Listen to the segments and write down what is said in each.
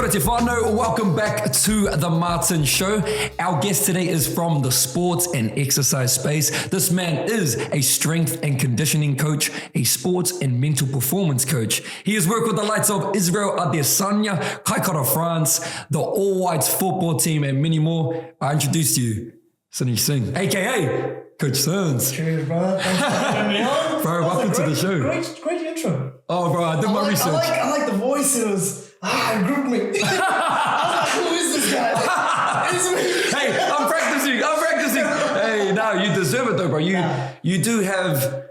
Kia ora te whānau, welcome back to The Martin Show. Our guest today is from the sports and exercise space. This man is a strength and conditioning coach, a sports and mental performance coach. He has worked with the likes of Israel Adesanya, Kaikoura France, the All Whites football team, and many more. I introduce to you, Sunesh Singh, A.K.A. Coach Sunz. Cheers, brother. Thanks for having me on. Bro, welcome to the show. Great intro. Oh, bro, I did my research. I like the voice. It was, it grouped me. I was like, who is this guy? It's me. Hey, I'm practicing. Hey, no, you deserve it though, bro. You do have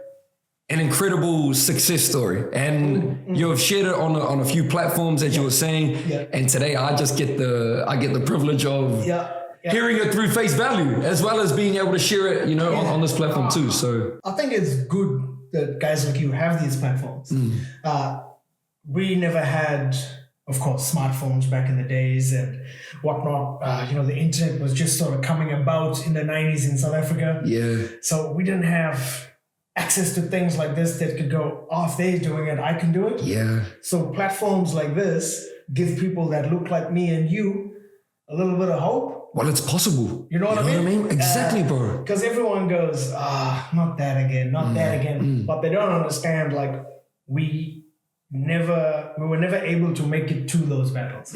an incredible success story, and you have shared it on a few platforms, as you were saying. Yeah. And today I just get the privilege of hearing it through face value, as well as being able to share it, on this platform too. So I think it's good that guys like you have these platforms. We never had, of course, smartphones back in the days and whatnot. The internet was just sort of coming about in the 90s in South Africa. yeah, So we didn't have access to things like this that could go, if they're doing it, I can do it. yeah, So platforms like this give people that look like me and you a little bit of hope. well, it's possible. You know what I mean? Exactly, bro. Because everyone goes, not that again, not that again. But they don't understand, like, we were never able to make it to those battles.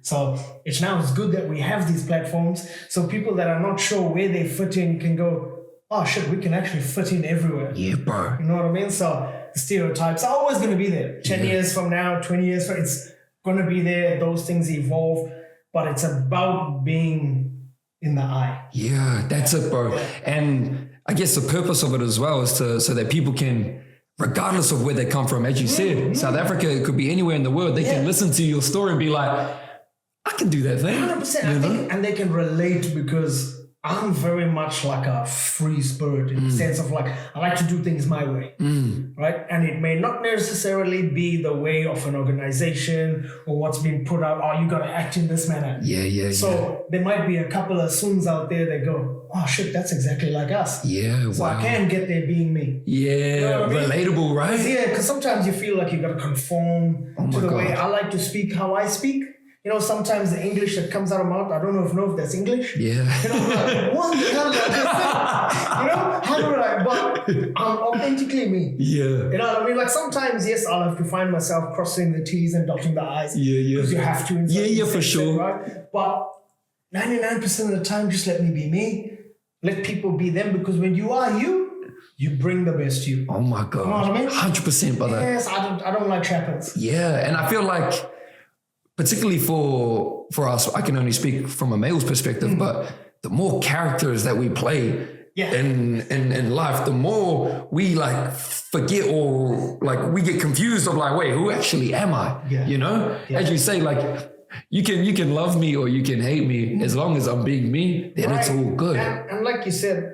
So it's good that we have these platforms, so people that are not sure where they fit in can go, oh shit, we can actually fit in everywhere. Yeah, bro. You know what I mean? So the stereotypes are always going to be there. 10 years from now, 20 years from, it's going to be there. Those things evolve, but it's about being in the eye. Yeah, that's it, bro. And I guess the purpose of it as well is so that people can, regardless of where they come from, as you said, South Africa, it could be anywhere in the world, they can listen to your story and be like, I can do that thing. 100%. I think, and they can relate, because I'm very much like a free spirit in the sense of, like, I like to do things my way, right? And it may not necessarily be the way of an organization or what's been put out. You got to act in this manner. Yeah. So there might be a couple of Suns out there that go, oh shit, that's exactly like us. Yeah, So wow. I can get there being me. Yeah, You know what I mean? relatable, right? Yeah, because sometimes you feel like you got to conform to the way I like to speak, how I speak. Sometimes the English that comes out of my mouth, I don't know if that's English. Yeah. Like, what the hell did I just say? How do I? But I'm authentically me. Yeah. You know what I mean? Like, sometimes, yes, I'll have to find myself crossing the T's and dotting the I's. Yeah. Because you have to. Yeah, for sure. Right? But 99% of the time, just let me be me. Let people be them, because when you are you bring the best you. Oh my God. You know what I mean? 100%, brother. Yes, I don't like trappers. Yeah, and I feel like, particularly for us, I can only speak from a male's perspective, but the more characters that we play in life, the more we forget, or we get confused of wait, who actually am I? Yeah. As you say, you can love me or you can hate me, as long as I'm being me, then it's all good. And like you said,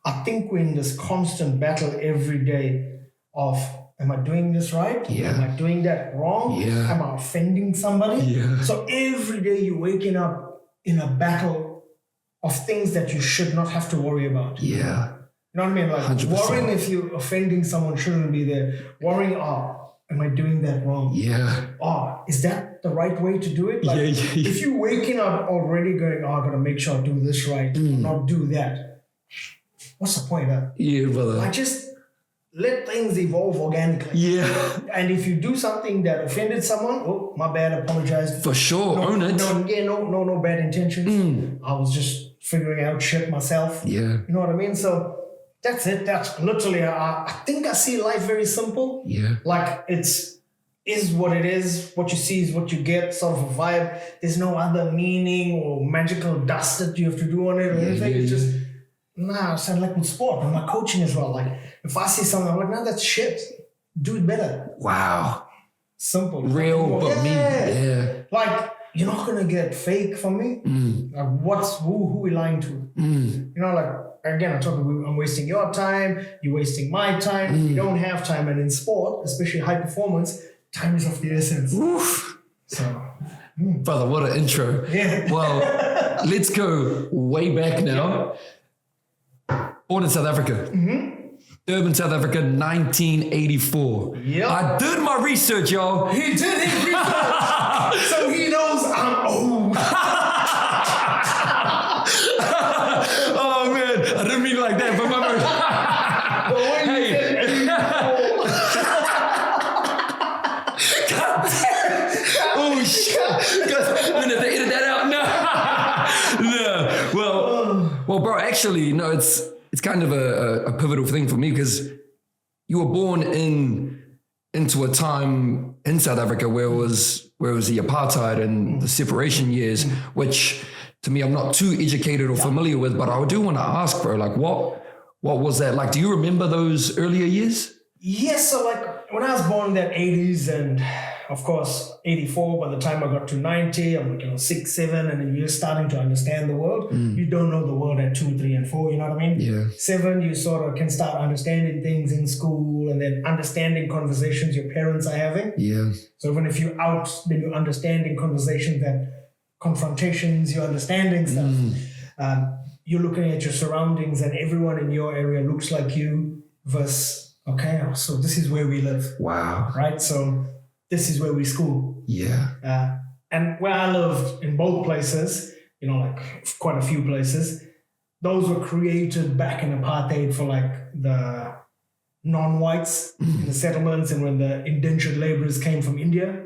I think we're in this constant battle every day of, am I doing this right? Yeah. Am I doing that wrong? Yeah. Am I offending somebody? Yeah. So every day you're waking up in a battle of things that you should not have to worry about. Yeah. You know what I mean? 100%. Worrying if you're offending someone shouldn't be there. Worrying, am I doing that wrong? Yeah. Is that the right way to do it? If you're waking up already going, I gotta make sure I do this right, not do that. What's the point? Yeah, brother. Just let things evolve organically. Yeah. And if you do something that offended someone, my bad, apologize. For sure, own it. No bad intentions. I was just figuring out shit myself. Yeah. You know what I mean? So that's it. That's literally, I think I see life very simple. Yeah. Is what it is. What you see is what you get, sort of a vibe. There's no other meaning or magical dust that you have to do on it or anything. It's just, it sounds like with sport and my coaching as well. If I see something, I'm like, no, that's shit. Do it better. Wow. Simple. Real, but me. Yeah. You're not gonna get fake from me. Who we lying to? Again, I'm wasting your time. You're wasting my time. You don't have time, and in sport, especially high performance, time is of the essence. Oof. So, brother, what an intro. Yeah. Well, let's go way back now. Born in South Africa. Durban, South Africa, 1984. Yep. I did my research, y'all. He did his research. So he knows I'm old. Oh man, I didn't mean it like that, but my oh shit! I'm gonna have to edit that out. No. Well, bro. Actually, no. It's kind of a pivotal thing for me because you were born into a time in South Africa where it was the apartheid and the separation years, which to me I'm not too educated or familiar with. But I do want to ask, bro. Like, what was that like? Do you remember those earlier years? Yes. So like when I was born in the 80s and of course, 84, by the time I got to 90, I'm like, 6, 7, and then you're starting to understand the world. You don't know the world at 2, 3, and 4, you know what I mean? Yeah. 7, you sort of can start understanding things in school and then understanding conversations your parents are having. Yeah. So even if you're out, then you're understanding conversations, that confrontations, you're understanding stuff. You're looking at your surroundings and everyone in your area looks like you versus, okay, so this is where we live. Wow. Right? So this is where we school. Yeah. And where I lived in both places, like quite a few places, those were created back in apartheid for like the non-whites in the settlements and when the indentured laborers came from India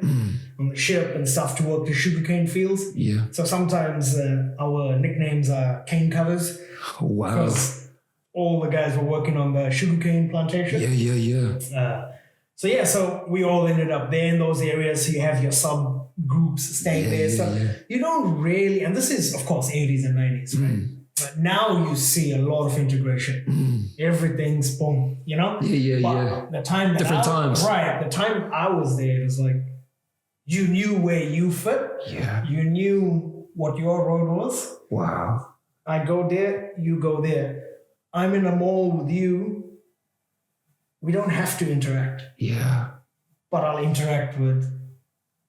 on the ship and stuff to work the sugarcane fields. Yeah. So sometimes our nicknames are cane covers. Oh, wow. Because all the guys were working on the sugarcane plantation. Yeah. So we all ended up there in those areas. So you have your subgroups staying there. So you don't really, and this is of course 80s and 90s, right? But now you see a lot of integration. Everything's boom, Yeah. But the time Different times. Right. The time I was there, it was like you knew where you fit. Yeah. You knew what your road was. Wow. I go there, you go there. I'm in a mall with you. We don't have to interact. Yeah. But I'll interact with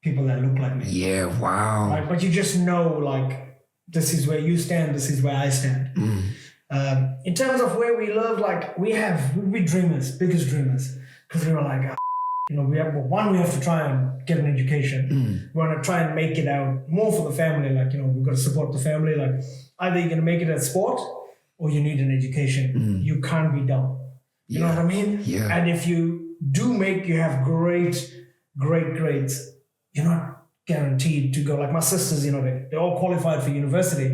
people that look like me. Yeah, wow. Right? But you just know, like, this is where you stand, this is where I stand. In terms of where we live, like, we're dreamers, biggest dreamers. Because we were like, we have to try and get an education. We want to try and make it out more for the family. Like, we've got to support the family. Like, either you're going to make it at sport or you need an education. You can't be dumb. You know what I mean? Yeah. And if you do you have great grades, you're not guaranteed to go. Like my sisters, they all qualified for university,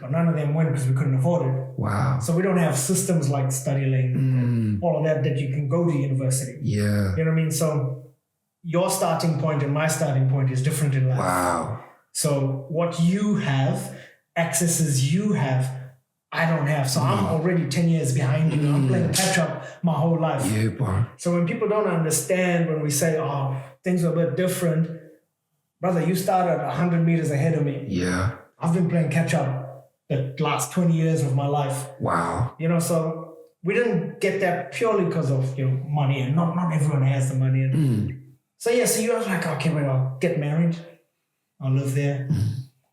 but none of them went because we couldn't afford it. Wow. So we don't have systems like StudyLink and all of that you can go to university. Yeah. You know what I mean? So your starting point and my starting point is different in life. Wow. So what you have, accesses you have, I don't have. So I'm already 10 years behind you. I'm playing catch up my whole life. Yeah, bro. So when people don't understand, when we say, things are a bit different, brother, you started 100 meters ahead of me. Yeah. I've been playing catch up the last 20 years of my life. Wow. So we didn't get that purely because of, money, and not everyone has the money. So you are like, okay, well, I'll get married. I'll live there.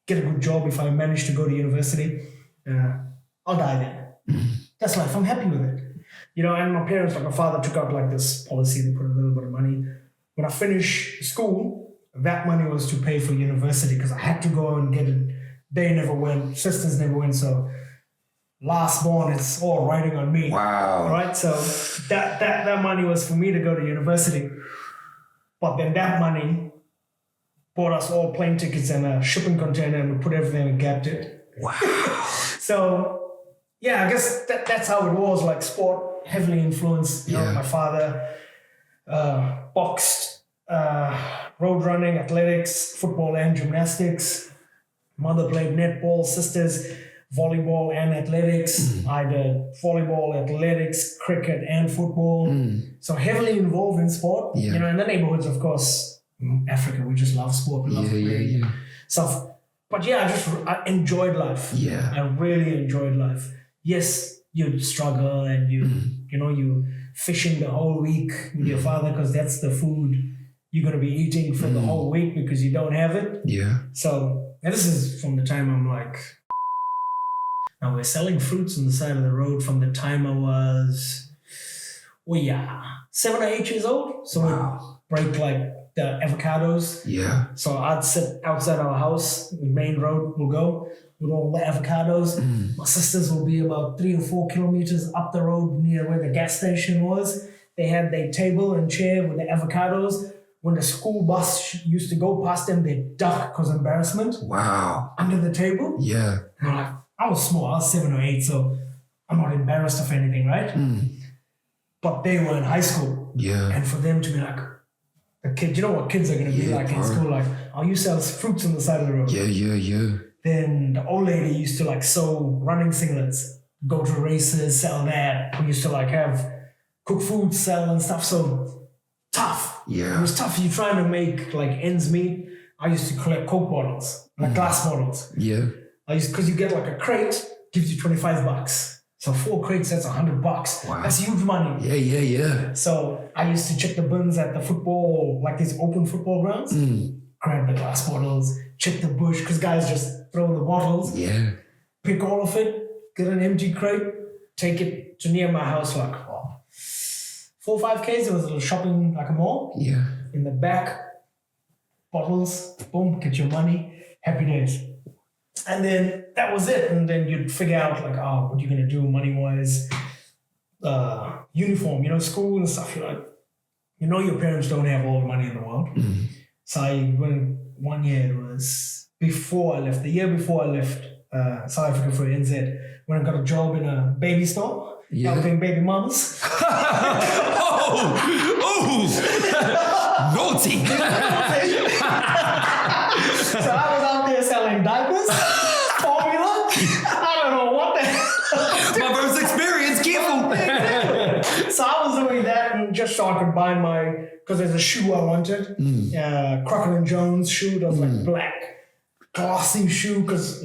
Get a good job if I manage to go to university. I'll die there. That's life. I'm happy with it. And my parents, like my father took out like this policy, they put a little bit of money. When I finished school, that money was to pay for university because I had to go and get it. They never went, sisters never went. So last born, it's all riding on me. Wow. Right? So that money was for me to go to university. But then that money bought us all plane tickets and a shipping container and we put everything and gapped it. Wow. So I guess that's how it was. Like sport heavily influenced. My father boxed, road running, athletics, football and gymnastics. Mother played netball, sisters volleyball and athletics. I did volleyball, athletics, cricket and football. So heavily involved in sport. In the neighborhoods, of course, Africa, we just love sport. We love playing stuff. But I enjoyed life. Yeah. I really enjoyed life. Yes, you'd struggle and you fishing the whole week with your father because that's the food you're going to be eating for the whole week because you don't have it. Yeah. So, and this is from the time I'm like, now we're selling fruits on the side of the road from the time I was, we are 7 or 8 years old. So we break like the avocados. Yeah. So I'd sit outside our house, the main road we'll go with all the avocados. My sisters will be about 3 or 4 kilometers up the road near where the gas station was. They had their table and chair with the avocados. When the school bus used to go past them, they'd duck because of embarrassment. Wow. Under the table. Yeah. And I'm like, I was small, I was 7 or 8, so I'm not embarrassed of anything, right? But they were in high school. Yeah. And for them to be like, a kid, you know what kids are going to be like in school? Like, oh, you sell fruits on the side of the road. Yeah. Then the old lady used to like sew running singlets, go to races, sell that. We used to like have cook food, sell and stuff. So tough. Yeah. It was tough. You're trying to make like ends meet. I used to collect Coke bottles, like glass bottles. Yeah. Because you get like a crate, gives you $25. So 4 crates, that's $100. Wow. That's huge money. Yeah. So I used to check the bins at the football, like these open football grounds, grab the glass bottles, check the bush, because guys just throw the bottles, pick all of it, get an empty crate, take it to near my house, like 4 or 5 Ks. There was a little shopping, like a mall. Yeah. In the back, bottles, boom, get your money, happy days. And then that was it. And then you'd figure out like, oh, what you're going to do money-wise. Uniform, school and stuff. You're like, your parents don't have all the money in the world. So I went 1 year, it was before I left, the year before I left South Africa for NZ, when I got a job in a baby store, helping baby mamas. Naughty. So I was out there selling diapers, formula. I don't know what the hell. My first experience, careful. So I was doing that and just so I could buy because there's a shoe I wanted, Crockett & Jones shoe that was like black, glossy shoe, because,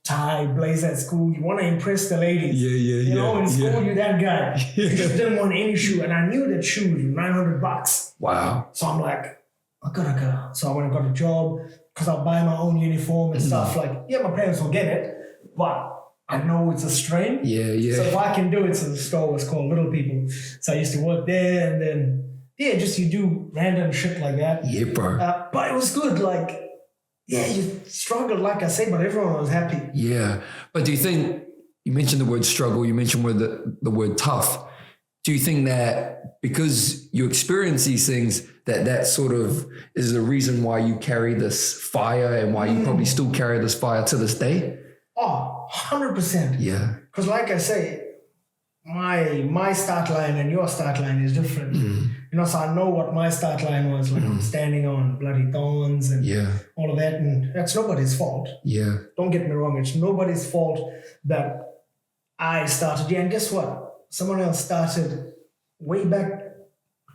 tie, blazer at school. You want to impress the ladies. In school, you're that guy. You just didn't want any shoe. And I knew that shoe was $900. Wow. So I'm like, I gotta go. So I went and got a job because I'll buy my own uniform and stuff. Like, my parents will get it, but I know it's a strain. Yeah. So if I can do it, so the store was called Little People. So I used to work there and then, just you do random shit like that. Yeah, bro. But it was good. Like, you struggled, like I say, but everyone was happy. Yeah. But do you think, you mentioned the word struggle, you mentioned the word tough. Do you think that because you experience these things, that sort of is the reason why you carry this fire and why you probably still carry this fire to this day? Oh, 100%. Yeah. Because like I say, my start line and your start line is different. So I know what my start line was. Like I'm standing on bloody thorns and all of that. And that's nobody's fault. Yeah. Don't get me wrong. It's nobody's fault that I started. Yeah, and guess what? Someone else started way back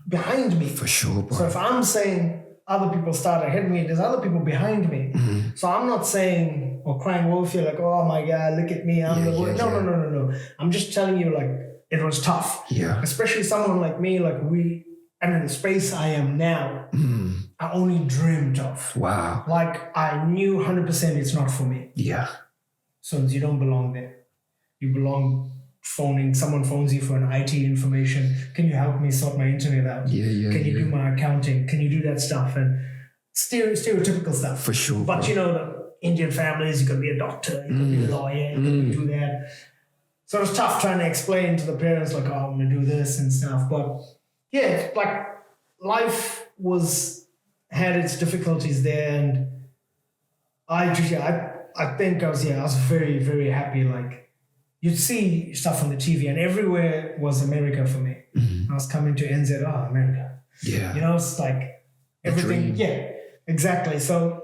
behind me. For sure, bro. So if I'm saying other people started ahead of me, there's other people behind me. So I'm not saying or crying wolf here like, oh my God, look at me. I'm the wolf. No. I'm just telling you like it was tough. Yeah. Especially someone like me, like and in the space I am now, I only dreamed of. Wow. Like I knew 100% it's not for me. Yeah. So you don't belong there. You belong someone phones you for an IT information. Can you help me sort my internet out? Yeah. Can you do my accounting? Can you do that stuff? And stereotypical stuff. For sure. But the Indian families, you can be a doctor, you can be a lawyer, you can do that. So it was tough trying to explain to the parents like, oh, I'm going to do this and stuff. But like life had its difficulties there. And I think I was very, very happy. Like, you'd see stuff on the TV and everywhere was America for me. I was coming to NZ, America. Yeah. It's like everything. Yeah, exactly. So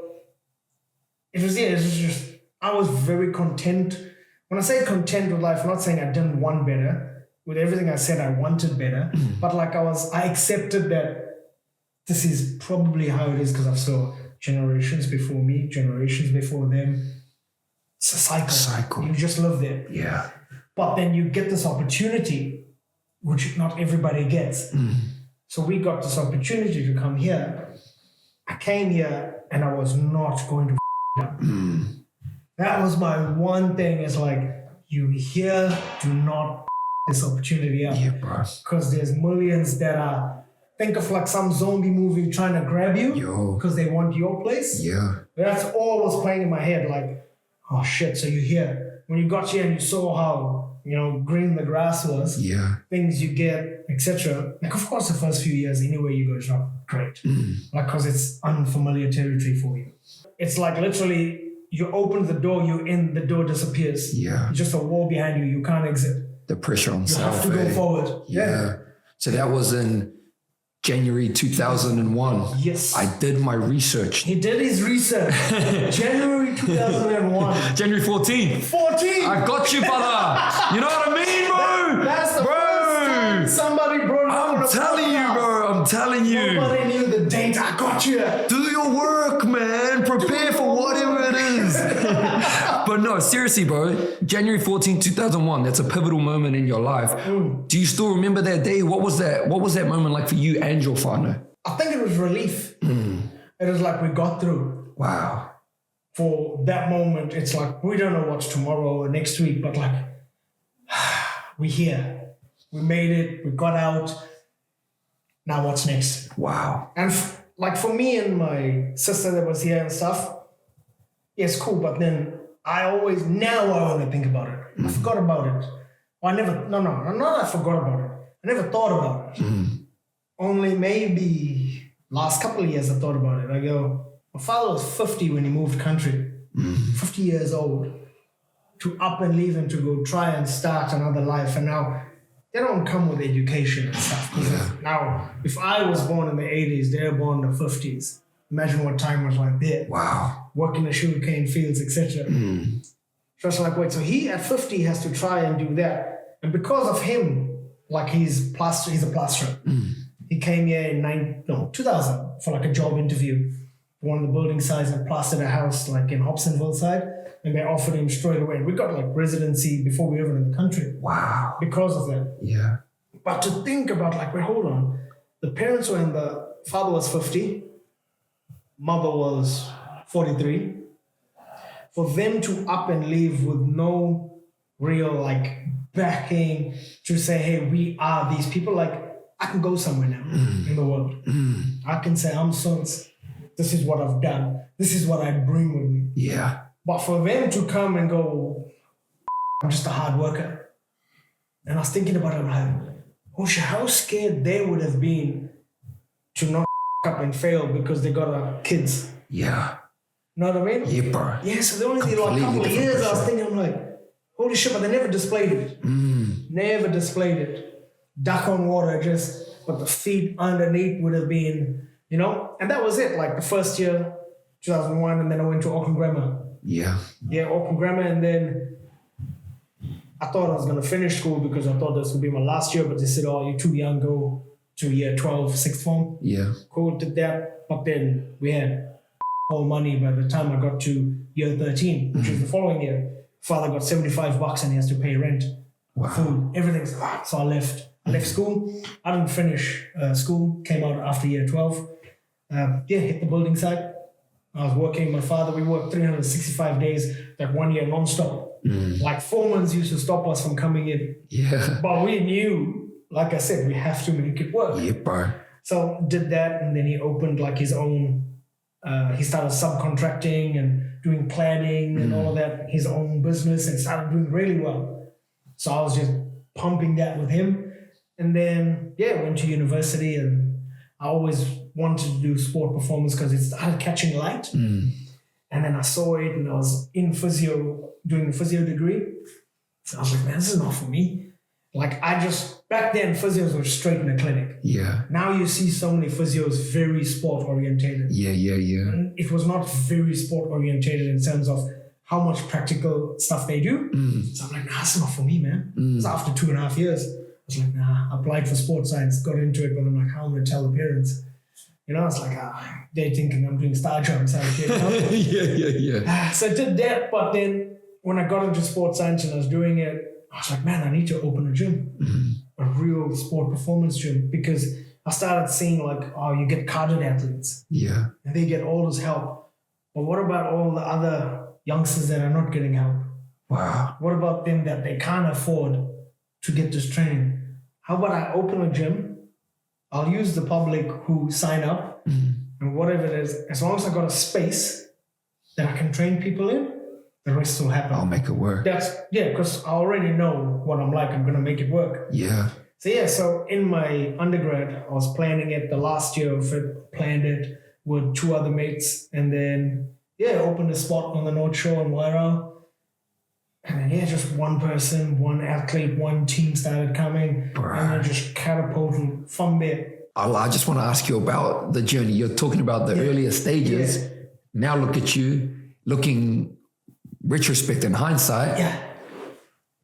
it was just, I was very content. When I say content with life, I'm not saying I didn't want better. With everything I said, I wanted better. But like I accepted that this is probably how it is because I saw generations before me, generations before them. It's a cycle. You just live there. Yeah. But then you get this opportunity, which not everybody gets. So we got this opportunity to come here. I came here and I was not going to up. That was my one thing is like, you here, do not this opportunity up. Yeah, bro. Because there's millions that are, think of like some zombie movie trying to grab you because they want your place. Yeah. That's all was playing in my head. Like, oh shit, so you're here. When you got here and you saw how, green the grass was, things you get, etc. Like, of course, the first few years, anywhere you go, it's not great. Like, because it's unfamiliar territory for you. It's like literally, you open the door, you're in, the door disappears. Yeah. It's just a wall behind you, you can't exit. The pressure on You self. have to go forward. Yeah. So that was in January 2001. Yes. I did my research. He did his research. January 2001. January 14th. 14! I got you, brother. You know what I mean, bro? That's the first time somebody brought it up. I'm telling you, bro. I'm telling you. Nobody knew the date. I got you. Do your work, man. Prepare for whatever it is. But no, seriously, bro. January 14, 2001. That's a pivotal moment in your life. Do you still remember that day? What was that moment like for you and your partner? I think it was relief. It was like we got through. Wow. For that moment, it's like, we don't know what's tomorrow or next week, but like, we're here. We made it. We got out. Now what's next? Wow. And like for me and my sister that was here and stuff, yeah, it's cool. But then now I want to think about it. I forgot about it. Or I forgot about it. I never thought about it. Only maybe last couple of years I thought about it. I go, my father was 50 when he moved country. 50 years old. To up and leave and to go try and start another life. And now they don't come with education and stuff. Now, if I was born in the 80s, they're born in the 50s. Imagine what time was like there. Wow. Working the sugarcane fields, etc. So it's like, wait, so he at 50 has to try and do that. And because of him, like he's a plasterer. He came here in 2000 for like a job interview. One of the building sites and plastered a house like in Hobsonville side. And they offered him straight away. And we got like residency before we were in the country. Wow. Because of that. Yeah. But to think about like, wait, hold on. The parents were the father was 50. Mother was 43. For them to up and leave with no real like backing to say, hey, we are these people. Like, I can go somewhere now in the world. I can say, I'm Sunz. This is what I've done. This is what I bring with me. Yeah. But for them to come and go, I'm just a hard worker. And I was thinking about it, like, oh shit, how scared they would have been to not up and fail because they got kids. Yeah. Know what I mean? Yeah, bro. Yeah, so they only did like a couple of years. I was thinking, I'm like, holy shit, but they never displayed it. Never displayed it. Duck on water, but the feet underneath would have been, and that was it. Like the first year, 2001, and then I went to Auckland Grammar. Yeah. Yeah, Auckland Grammar, and then I thought I was going to finish school because I thought this would be my last year, but they said, oh, you're too young, go to year 12, sixth form. Yeah. Cool, did that, but then we had all money by the time I got to year 13, which was the following year. Father got $75 and he has to pay rent, food, everything's gone. So I left. I left school. I didn't finish school, came out after year 12. Hit the building site. I was working with my father. We worked 365 days, that 1 year non-stop. Like foremans used to stop us from coming in. Yeah. But we knew, like I said, we have to make it work. Yeah, bro. So did that, and then he opened like his own, he started subcontracting and doing planning and all of that, his own business, and started doing really well. So I was just pumping that with him. And then, went to university, and I always wanted to do sport performance because it started catching light. And then I saw it, and I was in physio, doing a physio degree. So I was like, man, this is not for me. Like back then, physios were straight in the clinic. Yeah. Now you see so many physios very sport orientated. Yeah. And it was not very sport orientated in terms of how much practical stuff they do. So I'm like, nah, this is not for me, man. It's after 2.5 years. I was like, nah, I applied for sports science, got into it, but I'm like, how am I going to tell the parents? It's like, they're thinking I'm doing star jumps out here. Yeah. So I did that, but then when I got into sports science and I was doing it, I was like, man, I need to open a gym, a real sport performance gym, because I started seeing like, you get carded athletes. Yeah. And they get all this help. But what about all the other youngsters that are not getting help? Wow. What about them that they can't afford to get this training. How about I open a gym? I'll use the public who sign up and whatever it is, as long as I got a space that I can train people in, the rest will happen. I'll make it work. Because I already know what I'm like. I'm going to make it work. Yeah. So in my undergrad, I was planning it the last year of it, planned it with 2 other mates, and then, opened a spot on the North Shore in Wairau. And then, just one person, one athlete, one team started coming, and then just catapulted from there. I just want to ask you about the journey. You're talking about the earlier stages. Yeah. Now look at you, looking retrospect and hindsight. Yeah.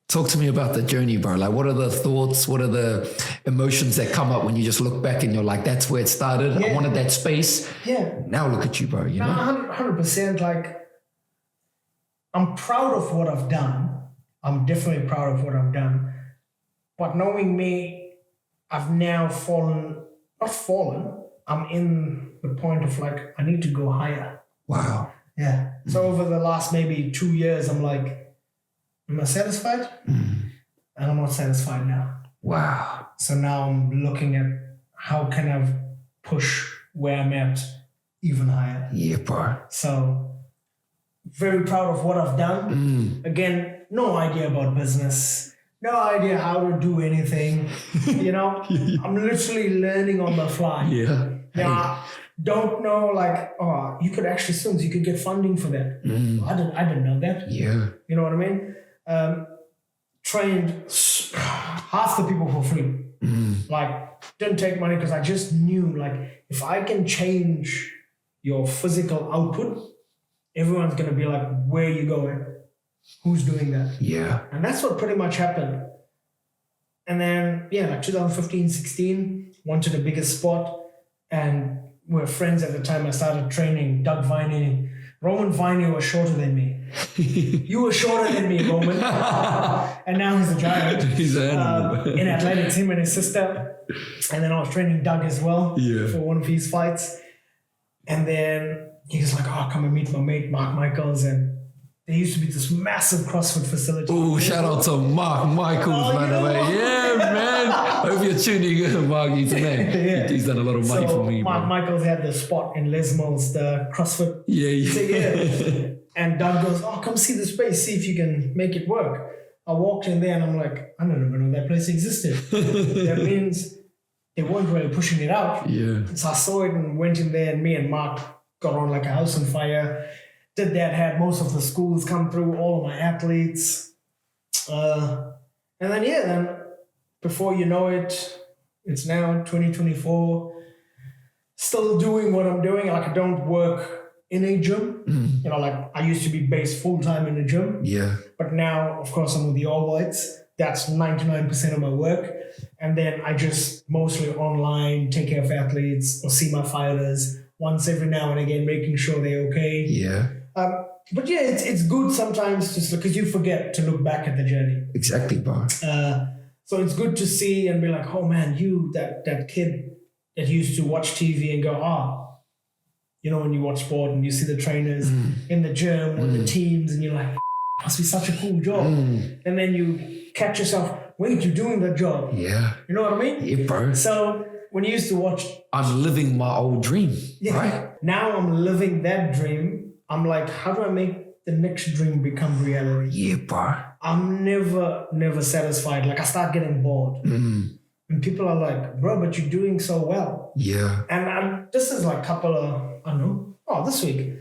Talk to me about the journey, bro. Like, what are the thoughts? What are the emotions that come up when you just look back and you're like, that's where it started. I wanted that space. Yeah. Now look at you, bro. You know? 100%. Like, I'm proud of what I've done. I'm definitely proud of what I've done. But knowing me, I've now not fallen. I'm in the point of like, I need to go higher. Wow. Yeah. So over the last maybe 2 years, I'm like, am I satisfied? And I'm not satisfied now. Wow. So now I'm looking at how can I push where I'm at even higher. Yeah, bro. So very proud of what I've done. Again, no idea about business. No idea how to do anything. I'm literally learning on the fly. Yeah. Now, don't know like, you could actually Sunz, you could get funding for that. I didn't know that. Yeah. You know what I mean? Trained half the people for free. Like, didn't take money because I just knew like, if I can change your physical output, everyone's going to be like, where are you going? Who's doing that? Yeah. And that's what pretty much happened. And then, like 2015, 16, wanted a bigger spot. And we were friends at the time. I started training Doug Viney. Roman Viney was shorter than me. You were shorter than me, Roman. And now he's a giant. He's an animal. In athletics, him and his sister. And then I was training Doug as well for one of his fights. And then he was like, come and meet my mate, Mark Michaels. And there used to be this massive CrossFit facility. Oh, shout out to Mark Michaels, by the way. Yeah, man. Hope you're tuning in, Mark. He's the man. He's done a lot of money for me, Mark Michaels had the spot in Les Mills, the CrossFit. Yeah. And Doug goes, come see the space, see if you can make it work. I walked in there and I'm like, I don't even know that place existed. That means they weren't really pushing it out. Yeah. So I saw it and went in there, and me and Mark got on like a house on fire. Did that, had most of the schools come through, all of my athletes. And then before you know it, it's now 2024. Still doing what I'm doing. Like, I don't work in a gym. Like I used to be based full-time in a gym. Yeah. But now, of course, I'm with the All Whites. That's 99% of my work. And then I just mostly online take care of athletes or see my fighters once every now and again, making sure they're okay. Yeah. But it's good sometimes just because you forget to look back at the journey. Exactly, bro. So it's good to see and be like, oh man, that kid that used to watch TV and go, when you watch sport and you see the trainers in the gym with the teams and you're like, must be such a cool job. And then you catch yourself, wait, you're doing that job. Yeah. You know what I mean? Yeah, bro. So when you used to watch... I'm living my old dream, right? Now I'm living that dream. I'm like, how do I make the next dream become reality? Yeah, bro. I'm never satisfied. Like, I start getting bored. And people are like, bro, but you're doing so well. Yeah. And this is like a couple of, this week,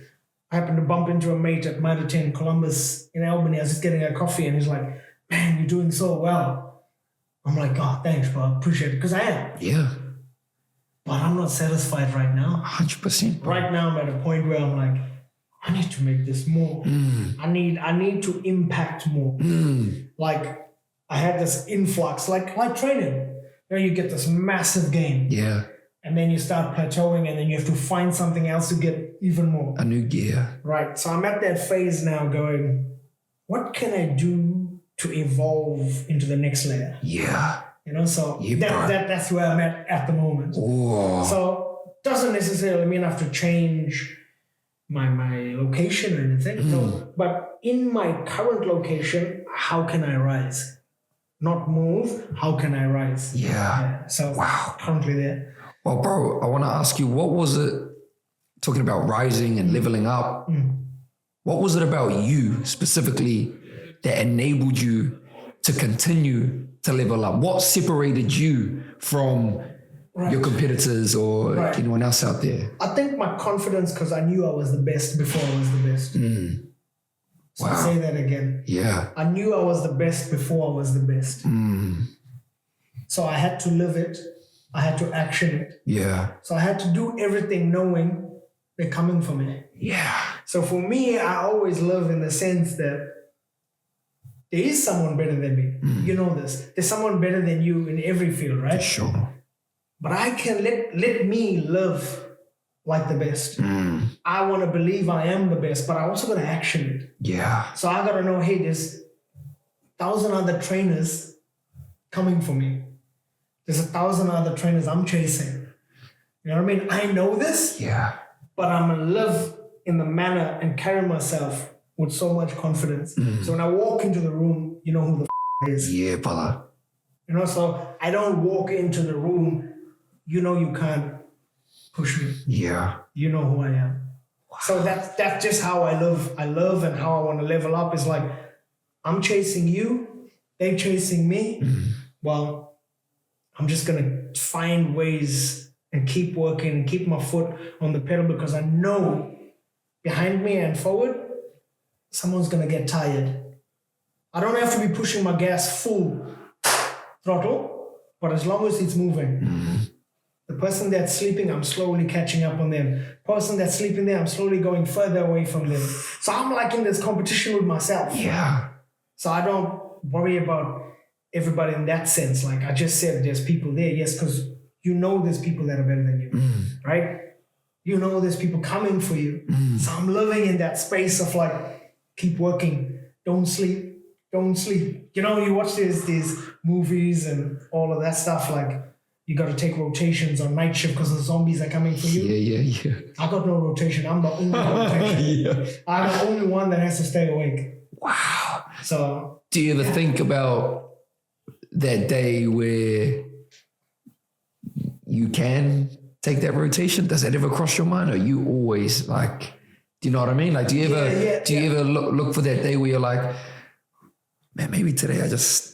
I happened to bump into a mate at attain Columbus in Albany. I was just getting a coffee and he's like, man, you're doing so well. I'm like, thanks, bro. I appreciate it. Because I am. Yeah. But I'm not satisfied right now. 100%. Bro. Right now I'm at a point where I'm like, I need to make this more. I need to impact more. Like, I had this influx, like training. You get this massive gain. Yeah. And then you start plateauing and then you have to find something else to get even more. A new gear. Right. So I'm at that phase now going, what can I do to evolve into the next layer? Yeah. So that's where I'm at the moment. Oh. So doesn't necessarily mean I have to change my location or anything. No. But in my current location, how can I rise? not move, how can I rise? Yeah. So wow. Currently there. Well, bro, I want to ask you, what was it, talking about rising and leveling up, what was it about you specifically that enabled you to continue to level up? What separated you from your competitors or anyone else out there? I think my confidence, because I knew I was the best before I was the best. So I'll say that again. Yeah. I knew I was the best before I was the best. So I had to live it. I had to action it. Yeah. So I had to do everything knowing they're coming for me. Yeah. So for me, I always live in the sense that there is someone better than me. You know this. There's someone better than you in every field, right? For sure. But I can let me live like the best. I want to believe I am the best, but I also got to action it. Yeah. So I got to know, hey, there's 1,000 other trainers coming for me. There's 1,000 other trainers I'm chasing. You know what I mean? I know this. Yeah. But I'm going to live in the manner and carry myself with so much confidence. So when I walk into the room, you know who the is. Yeah, brother. You know, so I don't walk into the room, you know you can't push me. Yeah. You know who I am. Wow. So that's just how I live. I love and how I want to level up is like, I'm chasing you, they chasing me. Well, I'm just going to find ways and keep working and keep my foot on the pedal because I know behind me and forward, someone's going to get tired. I don't have to be pushing my gas full throttle, but as long as it's moving. The person that's sleeping, I'm slowly catching up on them. Person that's sleeping there, I'm slowly going further away from them. So I'm like in this competition with myself. Yeah. So I don't worry about everybody in that sense. Like I just said, there's people there. Yes, because you know there's people that are better than you, right? You know there's people coming for you. So I'm living in that space of like, keep working, don't sleep, don't sleep. You know, you watch these movies and all of that stuff, like you got to take rotations on night shift because the zombies are coming for you. Yeah. I got no rotation. I'm the only rotation. I'm the only one that has to stay awake. Wow. So do you ever think about that day where you can take that rotation? Does that ever cross your mind? Or you always like, do you know what I mean? Like, do you ever look for that day where you're like, man, maybe today I just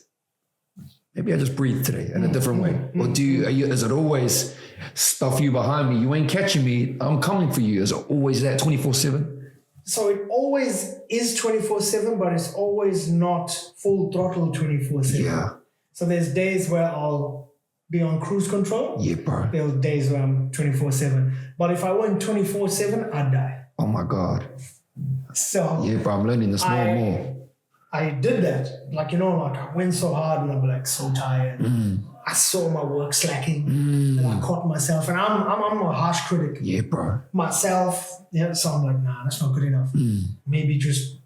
breathe today in a different way? Or is it always stuff you behind me? You ain't catching me. I'm coming for you. Is it always that 24/7? So it always is 24/7, but it's always not full throttle 24/7. Yeah. So there's days where I'll be on cruise control. Yeah, bro. There's days where I'm 24/7. But if I went 24/7, I'd die. Oh my God. So yeah, bro, I'm learning this more and more. I did that. Like, you know, like I went so hard and I'm like so tired. I saw my work slacking and I caught myself. And I'm a harsh critic. Yeah, bro. Myself. Yeah, so I'm like, nah, that's not good enough. Maybe just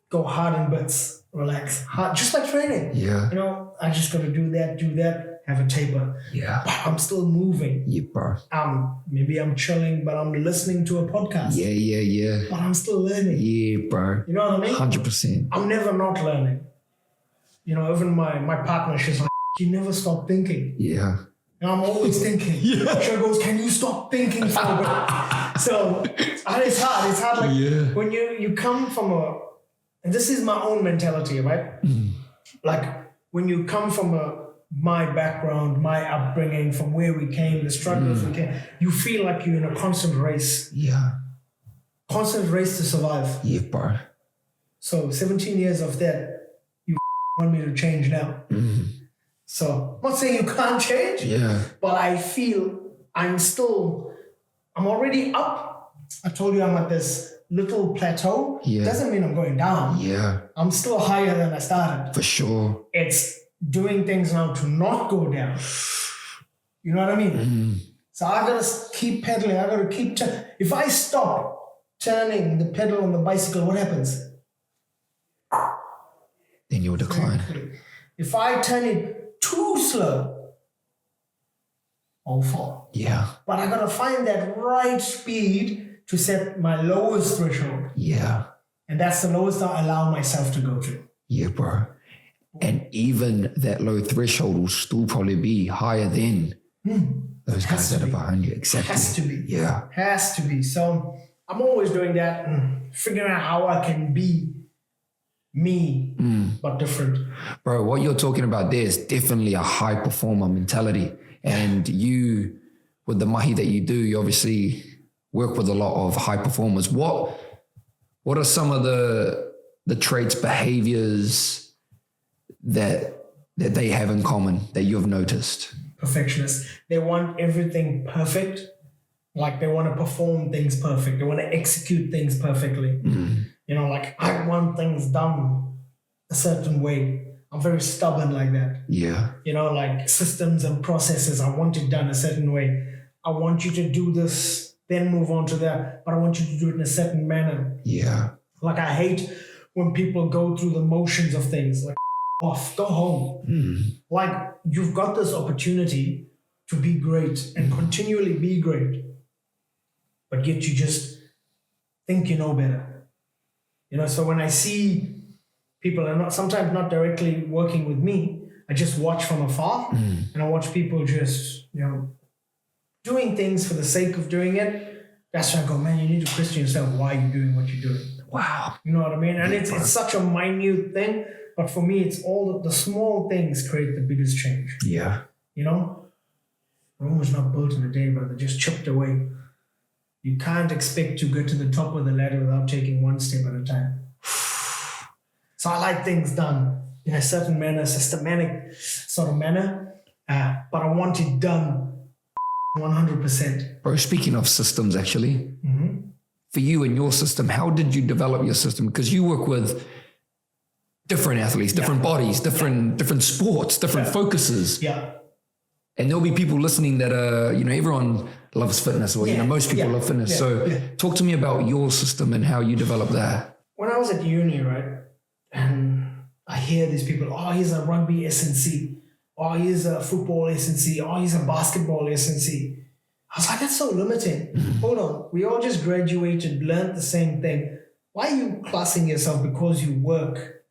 go hard in bits, relax. Hard, just like training. Yeah. You know, I just got to do that, have a taper. Yeah. But I'm still moving. Yeah, bro. Maybe I'm chilling, but I'm listening to a podcast. Yeah. But I'm still learning. Yeah, bro. You know what I mean? 100%. I'm never not learning. You know, even my partner, she's like, you never stop thinking. Yeah. And I'm always thinking. She goes, can you stop thinking for a bit? So it's hard. It's hard. Like when you come from and this is my own mentality, right? Like when you come from my background, my upbringing, from where we came, the struggles we came, you feel like you're in a constant race. Yeah. Constant race to survive. Yeah, bro. So 17 years of that, you want me to change now. So I'm not saying you can't change, but I feel I'm already up. I told you I'm at this little plateau. Doesn't mean I'm going down. I'm still higher than I started. For sure. It's doing things now to not go down. You know what I mean? So I gotta keep pedaling. I gotta keep if I stop turning the pedal on the bicycle, what happens? Then you'll decline. If I turn it too slow, I'll fall. Yeah. But I gotta find that right speed to set my lowest threshold. Yeah. And that's the lowest I allow myself to go to. Yeah, bro. And even that low threshold will still probably be higher than those guys that are behind you. Exactly. Has to be. Yeah. Has to be. So I'm always doing that, figuring out how I can be me, but different. Bro, what you're talking about there is definitely a high performer mentality. And you, with the mahi that you do, you obviously work with a lot of high performers. What are some of the traits, behaviors that they have in common that you've noticed? Perfectionists. They want everything perfect. Like they want to perform things perfect. They want to execute things perfectly. You know, like I want things done a certain way. I'm very stubborn like that. Yeah. You know, like systems and processes. I want it done a certain way. I want you to do this, then move on to that. But I want you to do it in a certain manner. Yeah. Like I hate when people go through the motions of things. Like off, go home. Like you've got this opportunity to be great and continually be great. But yet you just think you know better. You know, so when I see people are sometimes not directly working with me, I just watch from afar and I watch people just, you know, doing things for the sake of doing it. That's when I go, man, you need to question yourself why you're doing what you're doing. Wow. You know what I mean? And it's such a minute thing, but for me, it's all the small things create the biggest change. Yeah. You know, Rome was not built in a day, but they're just chipped away. You can't expect to go to the top of the ladder without taking one step at a time. So I like things done in a certain manner, systematic sort of manner, but I want it done 100%. Bro, speaking of systems, actually, for you and your system, how did you develop your system? Because you work with different athletes, different bodies, different sports, different focuses. Yeah. And there'll be people listening that are, you know, everyone loves fitness, or, you know, most people love fitness. So talk to me about your system and how you develop that. When I was at uni, right, and I hear these people, oh, he's a rugby SNC, oh, he's a football SNC, oh, he's a basketball SNC. I was like, that's so limiting. Hold on, we all just graduated, learned the same thing. Why are you classing yourself because you work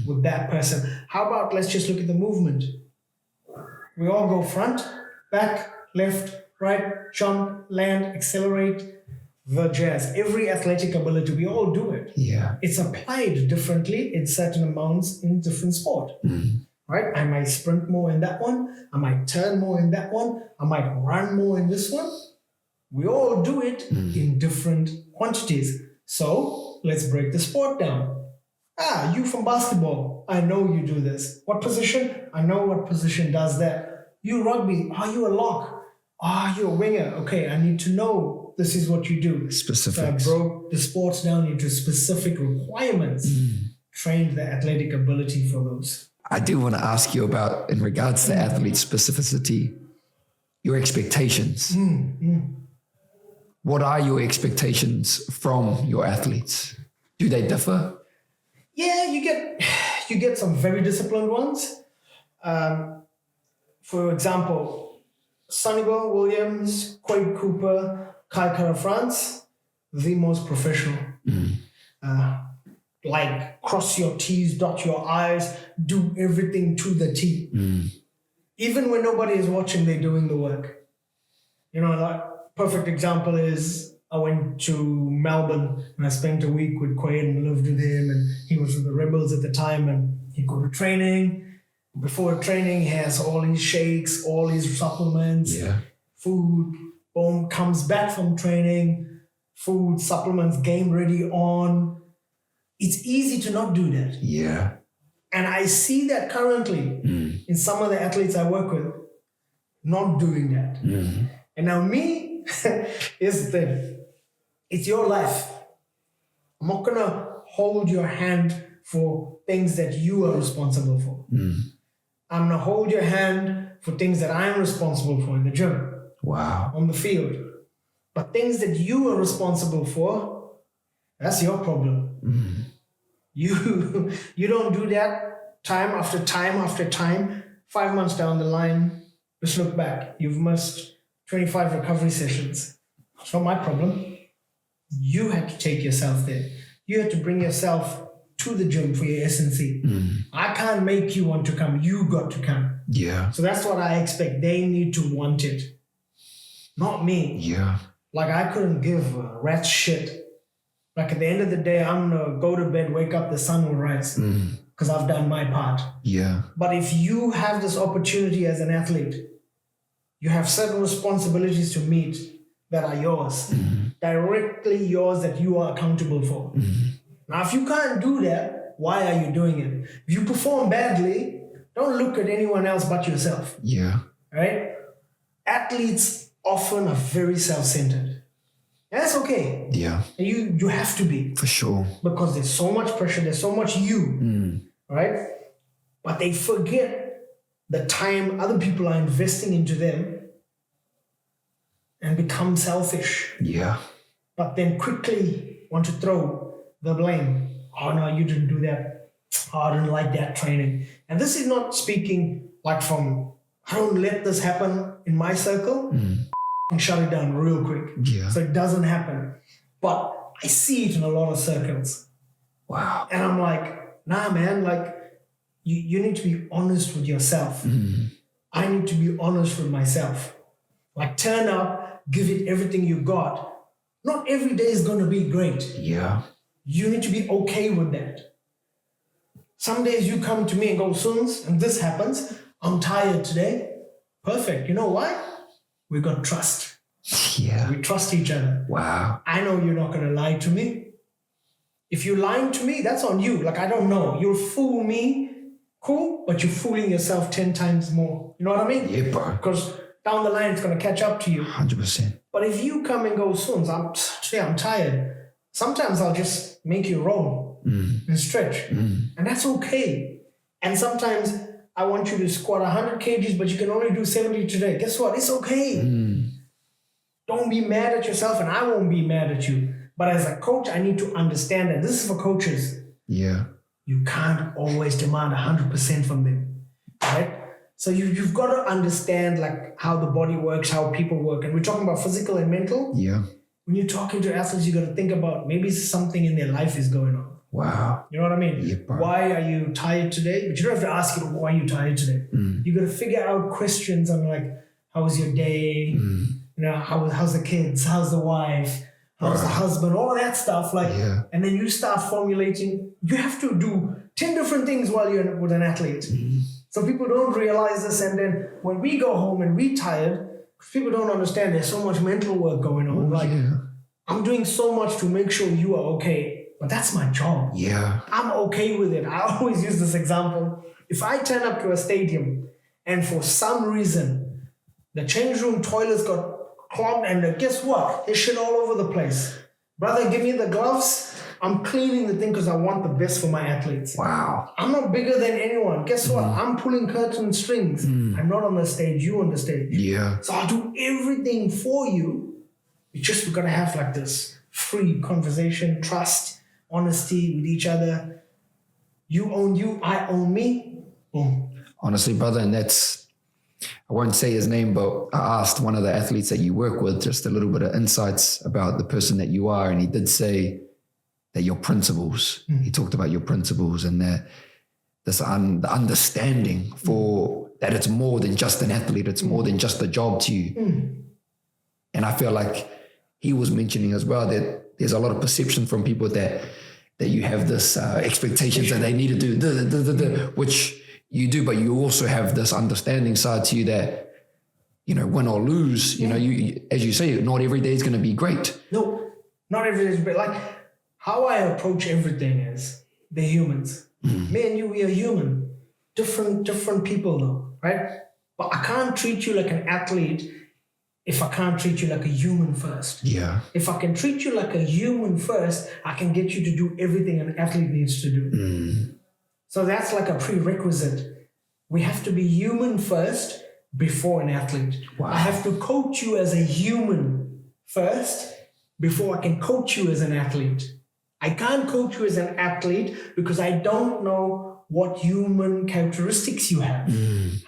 with that person? How about let's just look at the movement? We all go front, back, left, right, jump, land, accelerate, the jazz. Every athletic ability, we all do it. Yeah. It's applied differently in certain amounts in different sport. Right? I might sprint more in that one. I might turn more in that one. I might run more in this one. We all do it in different quantities. So let's break the sport down. You from basketball, I know you do this. What position? I know what position does that. You rugby, are you a lock? You're a winger. Okay, I need to know this is what you do. Specifics. So I broke the sports down into specific requirements, trained the athletic ability for those. I do want to ask you about, in regards to athlete specificity, your expectations. What are your expectations from your athletes? Do they differ? Yeah, you get some very disciplined ones. For example, Sunnybell Williams, Quade Cooper, Kai Kara France, the most professional. Like cross your T's, dot your I's, do everything to the T. Even when nobody is watching, they're doing the work. You know, like perfect example is I went to Melbourne and I spent a week with Quade and lived with him, and he was with the Rebels at the time, and he'd go to training. Before training, he has all his shakes, all his supplements, food, boom, comes back from training, food, supplements, game ready on. It's easy to not do that. Yeah. And I see that currently in some of the athletes I work with, not doing that. And now me, here's the thing. It's your life. I'm not going to hold your hand for things that you are responsible for. I'm going to hold your hand for things that I'm responsible for in the gym. Wow. On the field. But things that you are responsible for, that's your problem. You don't do that time after time after time. 5 months down the line, just look back. You've missed 25 recovery sessions. It's not my problem. You had to take yourself there. You had to bring yourself to the gym for your S&C. I can't make you want to come. You got to come. Yeah. So that's what I expect. They need to want it. Not me. Yeah. Like I couldn't give a rat's shit. Like at the end of the day, I'm going to go to bed, wake up, the sun will rise. Because I've done my part. Yeah. But if you have this opportunity as an athlete, you have certain responsibilities to meet that are yours. Directly yours that you are accountable for. Now, if you can't do that, why are you doing it? If you perform badly, don't look at anyone else but yourself. Yeah. Right? Athletes often are very self-centered. That's okay. Yeah. And you have to be. For sure. Because there's so much pressure, there's so much you. Right? But they forget the time other people are investing into them and become selfish. Yeah. But then quickly want to throw the blame. Oh no, you didn't do that. Oh, I didn't like that training. And this is not speaking like from, I don't let this happen in my circle and shut it down real quick. Yeah. So it doesn't happen. But I see it in a lot of circles. Wow. And I'm like, nah, man, like you need to be honest with yourself. I need to be honest with myself. Like turn up, give it everything you got. Not every day is going to be great. Yeah. You need to be okay with that. Some days you come to me and go, Sunz, and this happens. I'm tired today. Perfect. You know why? We got trust. Yeah. We trust each other. Wow. I know you're not going to lie to me. If you're lying to me, that's on you. Like, I don't know. You'll fool me. Cool. But you're fooling yourself 10 times more. You know what I mean? Yeah, bro. Because down the line, it's going to catch up to you. 100%. But if you come and go, Sunz, today I'm tired. Sometimes I'll just make you roll and stretch. And that's okay. And sometimes I want you to squat 100 kgs, but you can only do 70 today. Guess what? It's okay. Don't be mad at yourself, and I won't be mad at you. But as a coach, I need to understand that this is for coaches. Yeah. You can't always demand 100% from them, right? So you've got to understand like how the body works, how people work. And we're talking about physical and mental. Yeah. When you're talking to athletes, you got to think about maybe something in their life is going on. Wow. You know what I mean? Yeah, bro. Why are you tired today? But you don't have to ask them, why are you tired today? You got to figure out questions on like, how was your day? You know, how's the kids? How's the wife? How's the husband? All that stuff. Like, and then you start formulating. You have to do 10 different things while you're with an athlete. So people don't realize this. And then when we go home and we're tired, people don't understand there's so much mental work going on. I'm doing so much to make sure you are okay. But that's my job. Yeah. I'm okay with it. I always use this example. If I turn up to a stadium and for some reason the change room toilets got clogged and guess what? There's shit all over the place. Brother, give me the gloves. I'm cleaning the thing because I want the best for my athletes. Wow. I'm not bigger than anyone. Guess what? I'm pulling curtain strings. I'm not on the stage. You on the stage. Yeah. So I'll do everything for you. It's just we're going to have like this free conversation, trust, honesty with each other. You own you, I own me. Boom. Honestly, brother, and that's, I won't say his name, but I asked one of the athletes that you work with just a little bit of insights about the person that you are. And he did say that your principles, he talked about your principles and that the understanding for that it's more than just an athlete. It's more than just a job to you. And I feel like he was mentioning as well that there's a lot of perception from people that you have this expectations that they need to do, which you do, but you also have this understanding side to you that, you know, win or lose, you know, you as you say, not every day is going to be great. No, not every day is great. Like how I approach everything is they're humans. Me and you, we are human. Different people though, right? But I can't treat you like an athlete if I can't treat you like a human first. Yeah. If I can treat you like a human first, I can get you to do everything an athlete needs to do. So that's like a prerequisite. We have to be human first before an athlete. Wow. I have to coach you as a human first before I can coach you as an athlete. I can't coach you as an athlete because I don't know what human characteristics you have.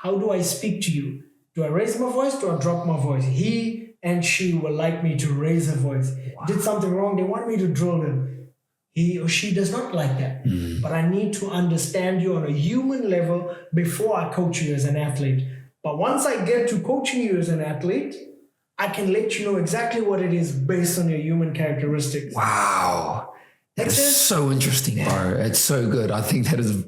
How do I speak to you? Do I raise my voice? Do I drop my voice? He and she will like me to raise her voice. Did something wrong, they want me to drill them. he or she does not like that. But I need to understand you on a human level before I coach you as an athlete. But once I get to coaching you as an athlete, I can let you know exactly what it is based on your human characteristics. Wow. That is so interesting, bro. It's so good. I think that is,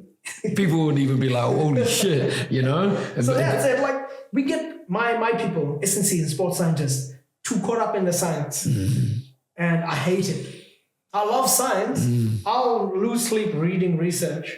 people wouldn't even be like, holy shit, you know? So that's it. Like, we get my people, S&C and sports scientists, too caught up in the science. And I hate it. I love science. I'll lose sleep reading research.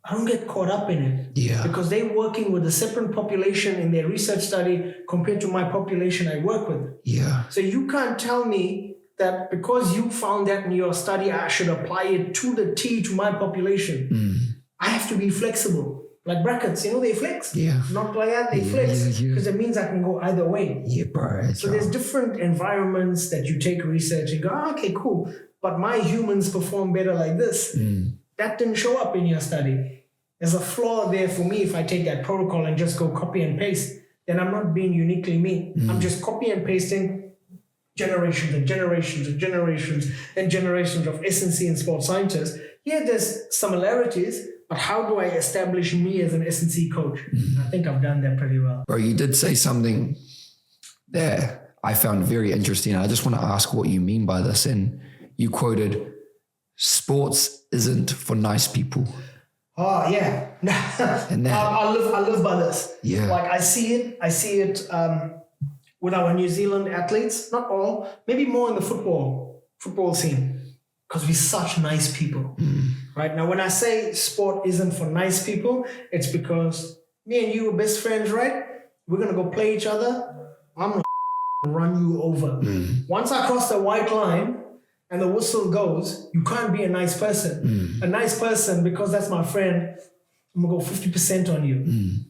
I don't get caught up in it. Yeah. Because they're working with a separate population in their research study compared to my population I work with. Yeah. So you can't tell me that because you found that in your study, I should apply it to the T to my population. I have to be flexible. Like brackets, you know, they flex. Yeah. Not like that, they flex. Because it means I can go either way. Yeah, bro. So there's different environments that you take research and go, okay, cool. But my humans perform better like this. That didn't show up in your study. There's a flaw there for me if I take that protocol and just go copy and paste. Then I'm not being uniquely me. I'm just copy and pasting generations and generations and generations and generations of S&C and sports scientists. Yeah, there's similarities, but how do I establish me as an S&C coach? I think I've done that pretty well. Bro, you did say something there I found very interesting. I just want to ask what you mean by this. And you quoted, sports isn't for nice people. Oh, yeah. And that, I live by this. Yeah. Like I see it with our New Zealand athletes, not all, maybe more in the football scene, because we're such nice people. Right? Now, when I say sport isn't for nice people, it's because me and you are best friends, right? We're going to go play each other. I'm going to run you over. Once I cross the white line and the whistle goes, you can't be a nice person. A nice person, because that's my friend, I'm going to go 50% on you.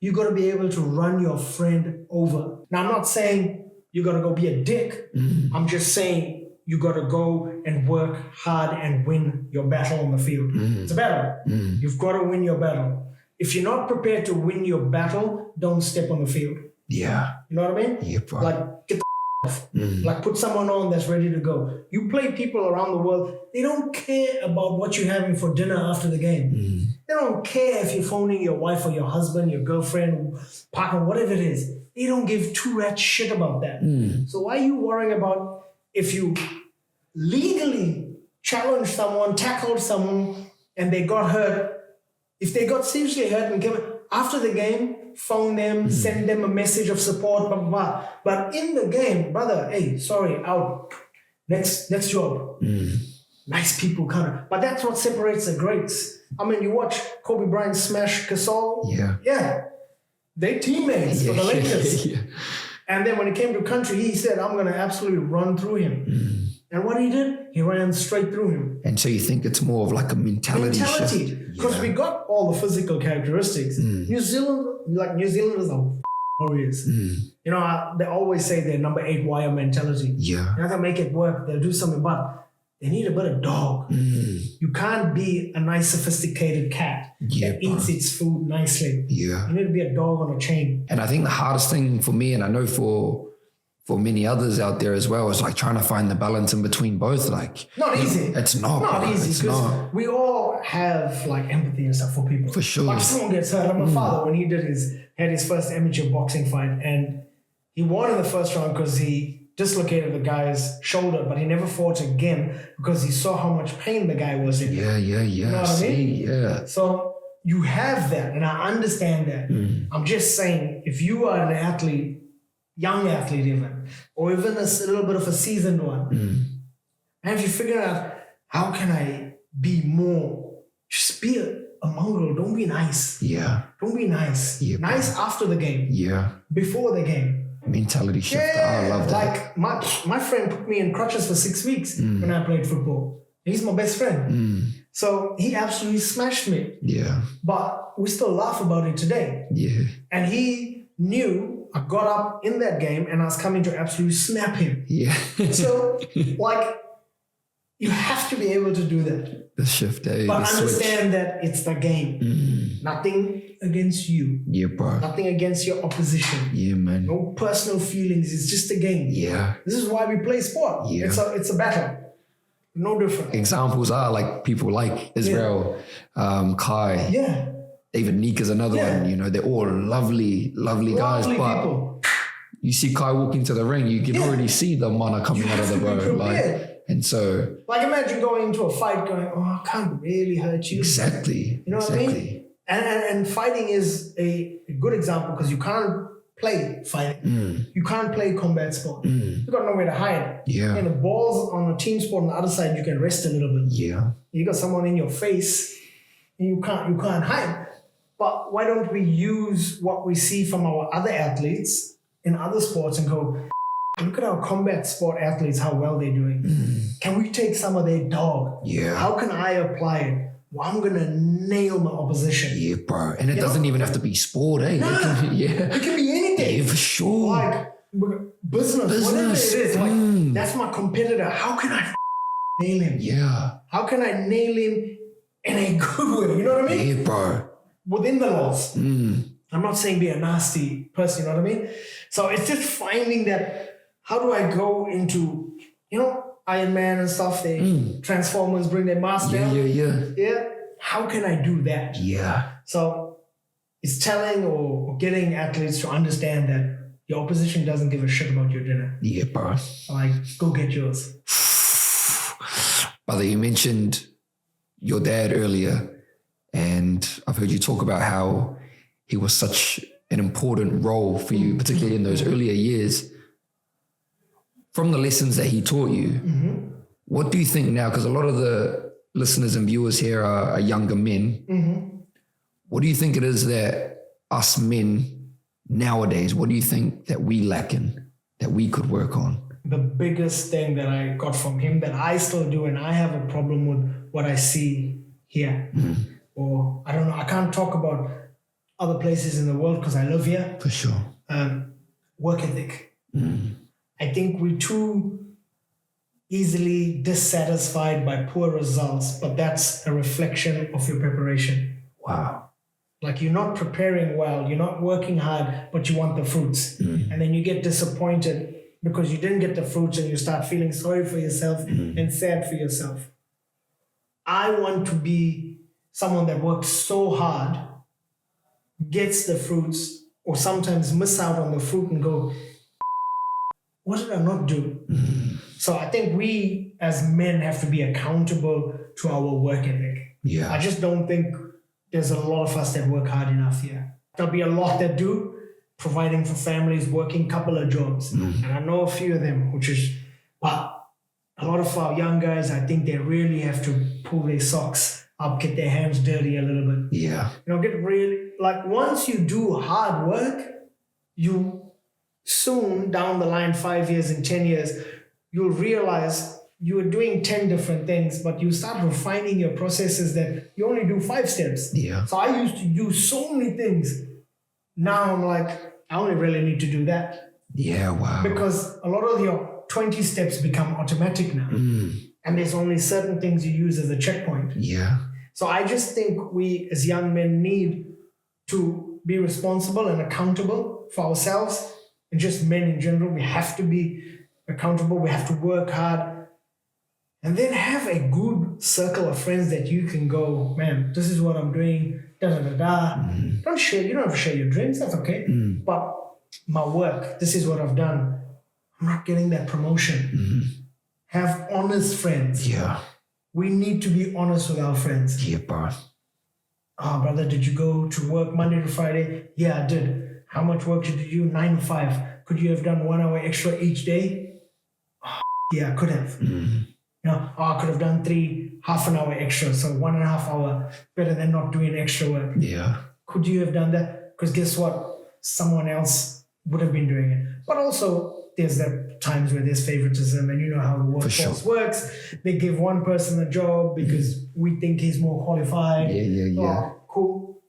You got to be able to run your friend over. Now, I'm not saying you got to go be a dick. I'm just saying you got to go and work hard and win your battle on the field. It's a battle. You've got to win your battle. If you're not prepared to win your battle, don't step on the field. Yeah. You know what I mean? Yeah, bro. Like, get the off. Like, put someone on that's ready to go. You play people around the world, they don't care about what you're having for dinner after the game. They don't care if you're phoning your wife or your husband, your girlfriend, partner, whatever it is. They don't give two rats shit about that. So why are you worrying about if you legally challenged someone, tackled someone, and they got hurt? If they got seriously hurt and came after the game, phone them, send them a message of support, blah, blah, blah. But in the game, brother, hey, sorry, out. Next job. Nice people kind of. But that's what separates the greats. I mean, you watch Kobe Bryant smash Gasol. Yeah. They teammates for the Lakers. And then when it came to country, he said, I'm going to absolutely run through him. And what he did, he ran straight through him. And so you think it's more of like a mentality shift? Because we got all the physical characteristics. New Zealanders are warriors. You know, they always say they're number 8 wire mentality. Yeah. You know, they'll make it work. They'll do something, but they need a bit of dog. You can't be a nice, sophisticated cat that eats its food nicely. You need to be a dog on a chain. And I think the hardest thing for me, and I know for many others out there as well, is like trying to find the balance in between both. Like, not easy. It's not easy, because we all have like empathy and stuff for people. For sure. Like if someone gets hurt, like my father, when he had his first amateur boxing fight, and he won in the first round because he dislocated the guy's shoulder, but he never fought again because he saw how much pain the guy was in. Yeah. You know what I mean? So you have that, and I understand that. I'm just saying, if you are an athlete, young athlete even, or even a little bit of a seasoned one, and if you figure out, how can I be more, just be a mongrel, don't be nice. Don't be nice. Nice after the game. Before the game. Mentality shift. I love that. Like my friend put me in crutches for 6 weeks when I played football. He's my best friend. So he absolutely smashed me. But we still laugh about it today. And he knew I got up in that game and I was coming to absolutely snap him. So, like, you have to be able to do that. The shift, but understand that it's the game. Nothing against you. Bro. Nothing against your opposition. Man. No personal feelings. It's just a game. This is why we play sport. It's a battle. No different. Examples are like people like Israel, Kai, Yeah. David Neek is another one. You know, they're all lovely guys. But people. you see Kai walk into the ring, you can already see the mana coming out of the bro. Like, and so, like, imagine going into a fight, going, "Oh, I can't really hurt you." Exactly. You know what I mean? And fighting is a good example because you can't play fighting. You can't play combat sport. You got nowhere to hide. Yeah. And the balls on a team sport on the other side, you can rest a little bit. Yeah. You got someone in your face, and you can't hide. But why don't we use what we see from our other athletes in other sports and go, look at our combat sport athletes, how well they're doing. Can we take some of their dog? Yeah. How can I apply it? Well, I'm going to nail my opposition. Yeah, bro. And it doesn't even have to be sport, eh? Nah, it can be anything. Yeah, for sure. Like business, whatever it is. Like, that's my competitor. How can I nail him? Yeah. How can I nail him in a good way? You know what I mean? Yeah, bro. Within the laws. I'm not saying be a nasty person, you know what I mean? So it's just finding that, how do I go into, Iron Man and stuff, they Transformers bring their mask down. Yeah. How can I do that? Yeah. So it's telling or getting athletes to understand that your opposition doesn't give a shit about your dinner. Yeah, bro. Like, go get yours. Brother, you mentioned your dad earlier, and I've heard you talk about how he was such an important role for you, particularly in those earlier years. From the lessons that he taught you, what do you think now? Because a lot of the listeners and viewers here are younger men. What do you think it is that us men nowadays, what do you think that we lack in, that we could work on? The biggest thing that I got from him that I still do, and I have a problem with what I see here, or I don't know, I can't talk about other places in the world because I live here. For sure. Work ethic. I think we're too easily dissatisfied by poor results, but that's a reflection of your preparation. Wow. Like, you're not preparing well, you're not working hard, but you want the fruits. And then you get disappointed because you didn't get the fruits and you start feeling sorry for yourself and sad for yourself. I want to be someone that works so hard, gets the fruits, or sometimes miss out on the fruit and go, what did I not do? So I think we as men have to be accountable to our work ethic. Yeah. I just don't think there's a lot of us that work hard enough here. There'll be a lot that do, providing for families, working a couple of jobs. And I know a few of them, but a lot of our young guys, I think they really have to pull their socks up, get their hands dirty a little bit. Yeah. Get really, like, once you do hard work, you soon down the line, 5 years and 10 years, you'll realize you were doing 10 different things, but you start refining your processes that you only do 5 steps. Yeah. So I used to do so many things. Now I'm like, I only really need to do that. Yeah, wow. Because a lot of your 20 steps become automatic now. And there's only certain things you use as a checkpoint. Yeah. So I just think we as young men need to be responsible and accountable for ourselves, and just men in general. We have to be accountable. We have to work hard, and then have a good circle of friends that you can go, man, this is what I'm doing. Don't share. You don't have to share your dreams. That's okay. But my work, this is what I've done. I'm not getting that promotion. Have honest friends. Yeah. We need to be honest with our friends. Yeah, bro. Oh, brother, did you go to work Monday to Friday? Yeah, I did. How much work did you do? 9 to 5. Could you have done 1 hour extra each day? Oh, yeah, I could have. I could have done 3 half an hour extra. So 1.5 hour better than not doing extra work. Yeah. Could you have done that? Because guess what? Someone else would have been doing it. But also, there's the times where there's favoritism, and you know how the workforce works. They give one person a job because we think he's more qualified. Yeah. Oh, cool.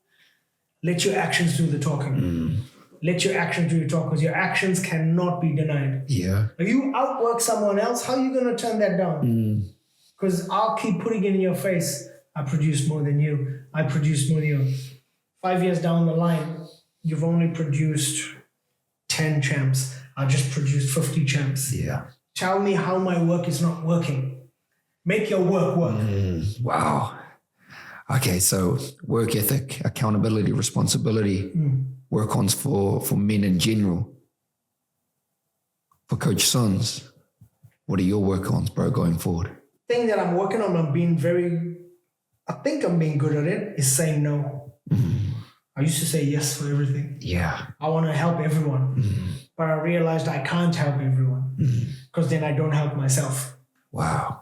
Let your actions do the talking. Let your actions do your talk, because your actions cannot be denied. Yeah. If you outwork someone else, how are you going to turn that down? Because I'll keep putting it in your face. I produce more than you. I produce more than you. 5 years down the line, you've only produced 10 champs. I just produced 50 champs. Yeah. Tell me how my work is not working. make your work work. Wow. Okay, so work ethic, accountability, responsibility, work-ons for men in general. For Coach Sunz, what are your work-ons, bro, going forward? Thing that I'm working on, I think I'm being good at it, is saying no. I used to say yes for everything. Yeah. I want to help everyone. But I realized I can't help everyone because then I don't help myself. Wow.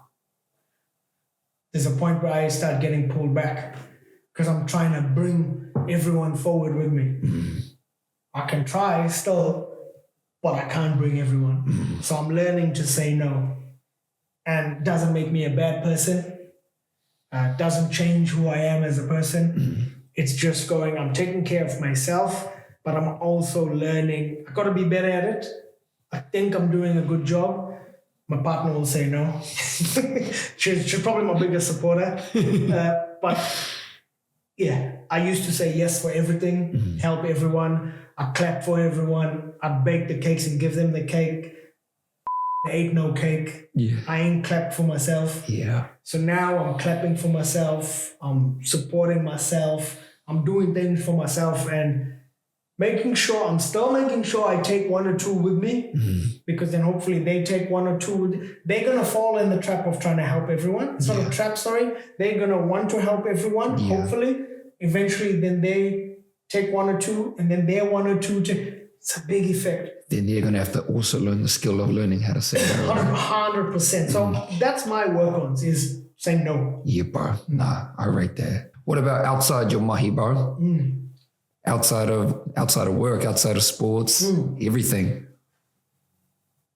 There's a point where I start getting pulled back because I'm trying to bring everyone forward with me. I can try still, but I can't bring everyone. So I'm learning to say no. And it doesn't make me a bad person. Doesn't change who I am as a person. It's just going, I'm taking care of myself, but I'm also learning. I got to be better at it. I think I'm doing a good job. My partner will say no. she's probably my biggest supporter. But yeah, I used to say yes for everything, help everyone. I clap for everyone. I bake the cakes and give them the cake. I ate no cake. Yeah. I ain't clapped for myself. Yeah. So now I'm clapping for myself. I'm supporting myself. I'm doing things for myself and making sure I take one or two with me because then hopefully they take one or two. They're going to fall in the trap of trying to help everyone. It's not a trap, sorry. They're going to want to help everyone, hopefully. Eventually, then they take one or two and then they're one or two. It's a big effect. Then you're going to have to also learn the skill of learning how to say no. 100%. So that's my work-ons is saying no. Yeah, bro. Nah, I rate that. What about outside your mahi, bro? Outside of work, outside of sports, everything.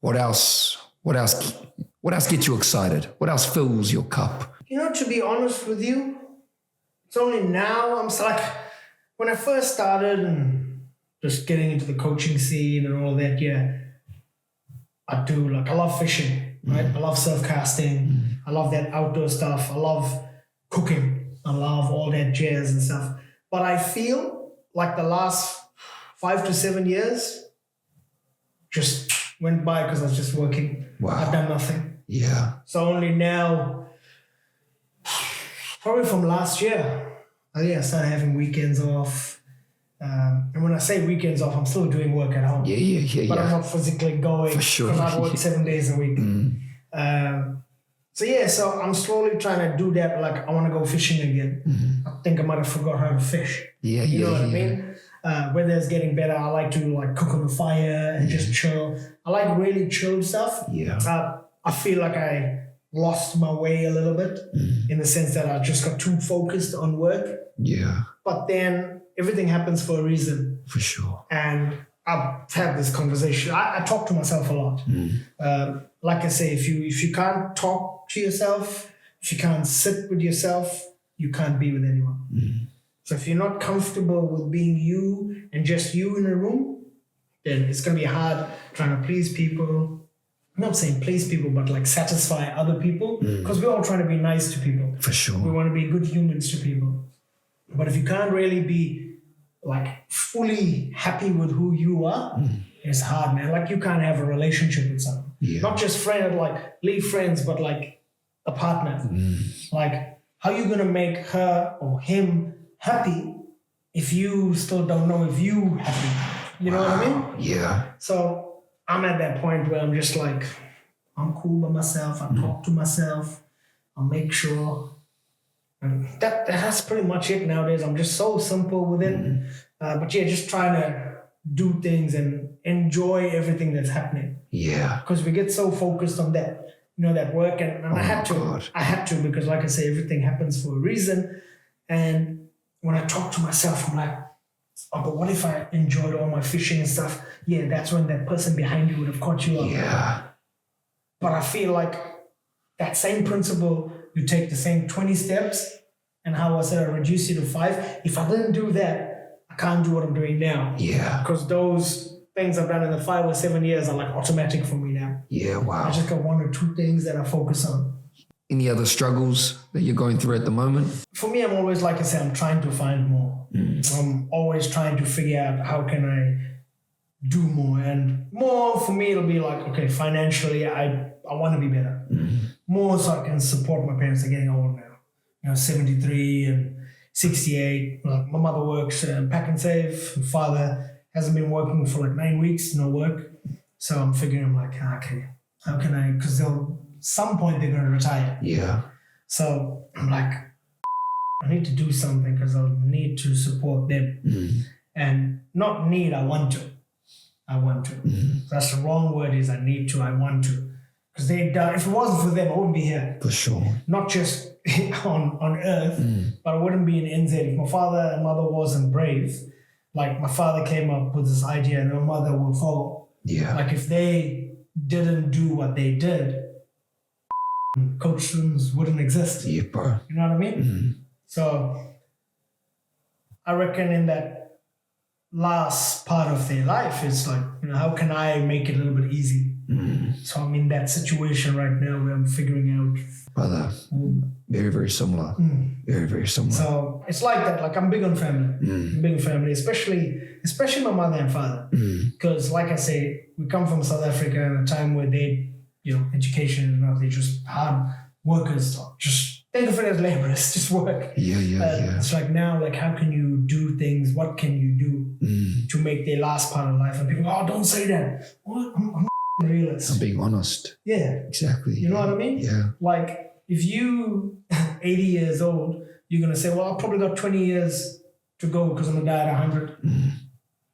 What else gets you excited? What else fills your cup? You know, to be honest with you, it's only now when I first started and just getting into the coaching scene and all that, I love fishing, right? I love surf casting. I love that outdoor stuff. I love cooking. I love all that jazz and stuff. But I feel like the last 5 to 7 years just went by because I was just working. Wow. I've done nothing. Yeah. So only now, probably from last year, I started having weekends off. And when I say weekends off, I'm still doing work at home. Yeah. But I'm not physically going for sure. because I work 7 days a week. So I'm slowly trying to do that. Like I want to go fishing again. I think I might have forgot how to fish. You know what I mean? Weather is getting better. I like to cook on the fire and just chill. I like really chilled stuff. Yeah. I feel like I lost my way a little bit in the sense that I just got too focused on work. Yeah. But then everything happens for a reason. For sure. And I've had this conversation. I talk to myself a lot. Like I say, if you can't talk to yourself, if you can't sit with yourself, you can't be with anyone. So if you're not comfortable with being you and just you in a room, then it's going to be hard trying to please people. I'm not saying please people, but satisfy other people because we're all trying to be nice to people. For sure. We want to be good humans to people. But if you can't really be fully happy with who you are, it's hard, man. You can't have a relationship with someone. Not just friend, leave friends, but a partner. How are you going to make her or him happy if you still don't know if you happy? You know what I mean? Yeah. So I'm at that point where I'm just I'm cool by myself. I talk to myself. I make sure. And that's pretty much it nowadays. I'm just so simple with it. Just trying to do things and enjoy everything that's happening. Yeah. Because we get so focused on that, that work. And I had to. God. I had to because, like I say, everything happens for a reason. And when I talk to myself, I'm like, oh, but what if I enjoyed all my fishing and stuff? Yeah, that's when that person behind you would have caught you up. Yeah. But I feel like that same principle, you take the same 20 steps, and how I said I reduce it to 5. If I didn't do that, I can't do what I'm doing now. Yeah. Because those things I've done in the 5 or 7 years are automatic for me now. Yeah, wow. I just got 1 or 2 things that I focus on. Any other struggles that you're going through at the moment? For me, I'm always, like I say, I'm trying to find more. I'm always trying to figure out how can I do more. And more for me, it'll be okay, financially, I want to be better. more so I can support my parents. They're getting old now. 73 and 68. Like, my mother works pack and save. My father hasn't been working for like 9 weeks, no work. So I'm figuring, I'm like, okay, how can I, because some point they're going to retire. Yeah. So I'm like, I need to do something because I'll need to support them. And not need, I want to. That's the wrong word, is I need to, I want to. Because if it wasn't for them, I wouldn't be here. For sure. Not just on earth, but I wouldn't be in NZ. If my father and mother wasn't brave, like my father came up with this idea and my mother will follow. Yeah. Like if they didn't do what they did, Coach Sunz wouldn't exist. Yeah, bro. You know what I mean? So I reckon in that last part of their life, it's like, how can I make it a little bit easy? So I'm in that situation right now where I'm figuring out. Brother, very, very similar. Very, very similar. So it's like that. Like I'm big on family. I'm big on family, especially my mother and father. Because like I say, we come from South Africa in a time where education is not, they're just hard workers. Just think of it as laborers, just work. Yeah. It's like now, like how can you do things? What can you do to make their last part of life? And people go, oh, don't say that. What? I'm realist. I'm being honest. Yeah. Exactly. You know what I mean? Yeah. Like if you 80 years old, you're going to say, well, I've probably got 20 years to go because I'm going to die at 100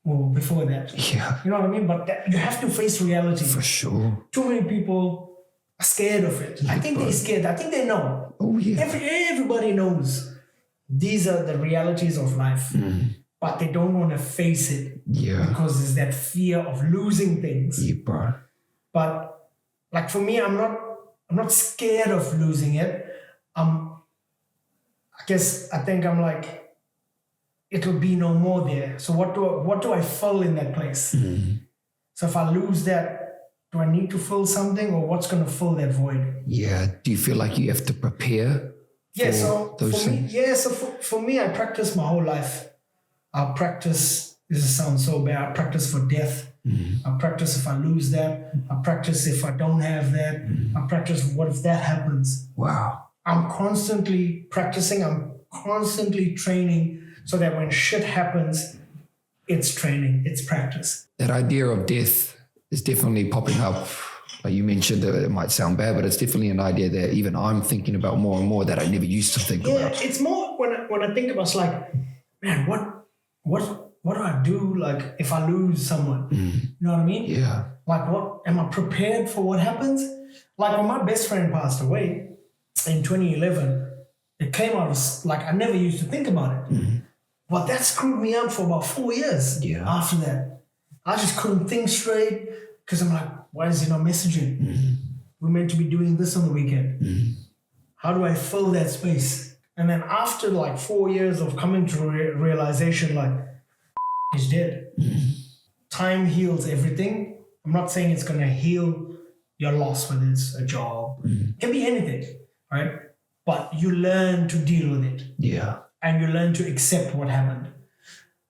or before that. Yeah. You know what I mean? But you have to face reality. For sure. Too many people are scared of it. I think they're scared. I think they know. Oh, yeah. Everybody knows these are the realities of life. But they don't want to face it. Yeah. Because there's that fear of losing things. Yeah, bro. But like for me, I'm not scared of losing it. I think I'm like, it'll be no more there. So what do I fill in that place? So if I lose that, do I need to fill something, or what's going to fill that void? Yeah. Do you feel like you have to prepare? Yeah. So those for me, things? for me, I practice my whole life. I practice. This sounds so bad. I practice for death. I practice if I lose that. I practice if I don't have that. I practice what if that happens. Wow. I'm constantly practicing. I'm constantly training so that when shit happens, it's training, it's practice. That idea of death is definitely popping up. Like you mentioned, it might sound bad, but it's definitely an idea that even I'm thinking about more and more that I never used to think about. Yeah, it's more when I think about, it's like, man, what do I do, like, if I lose someone? You know what I mean? Yeah. Like, what am I prepared for what happens? Like, when my best friend passed away in 2011, it came out of, like, I never used to think about it. But that screwed me up for about 4 years after that. I just couldn't think straight because I'm like, why is he not messaging? We're meant to be doing this on the weekend. How do I fill that space? And then after like 4 years of coming to realization, like, he's dead. Time heals everything. I'm not saying it's going to heal your loss, whether it's a job. It can be anything, right? But you learn to deal with it. Yeah. And you learn to accept what happened.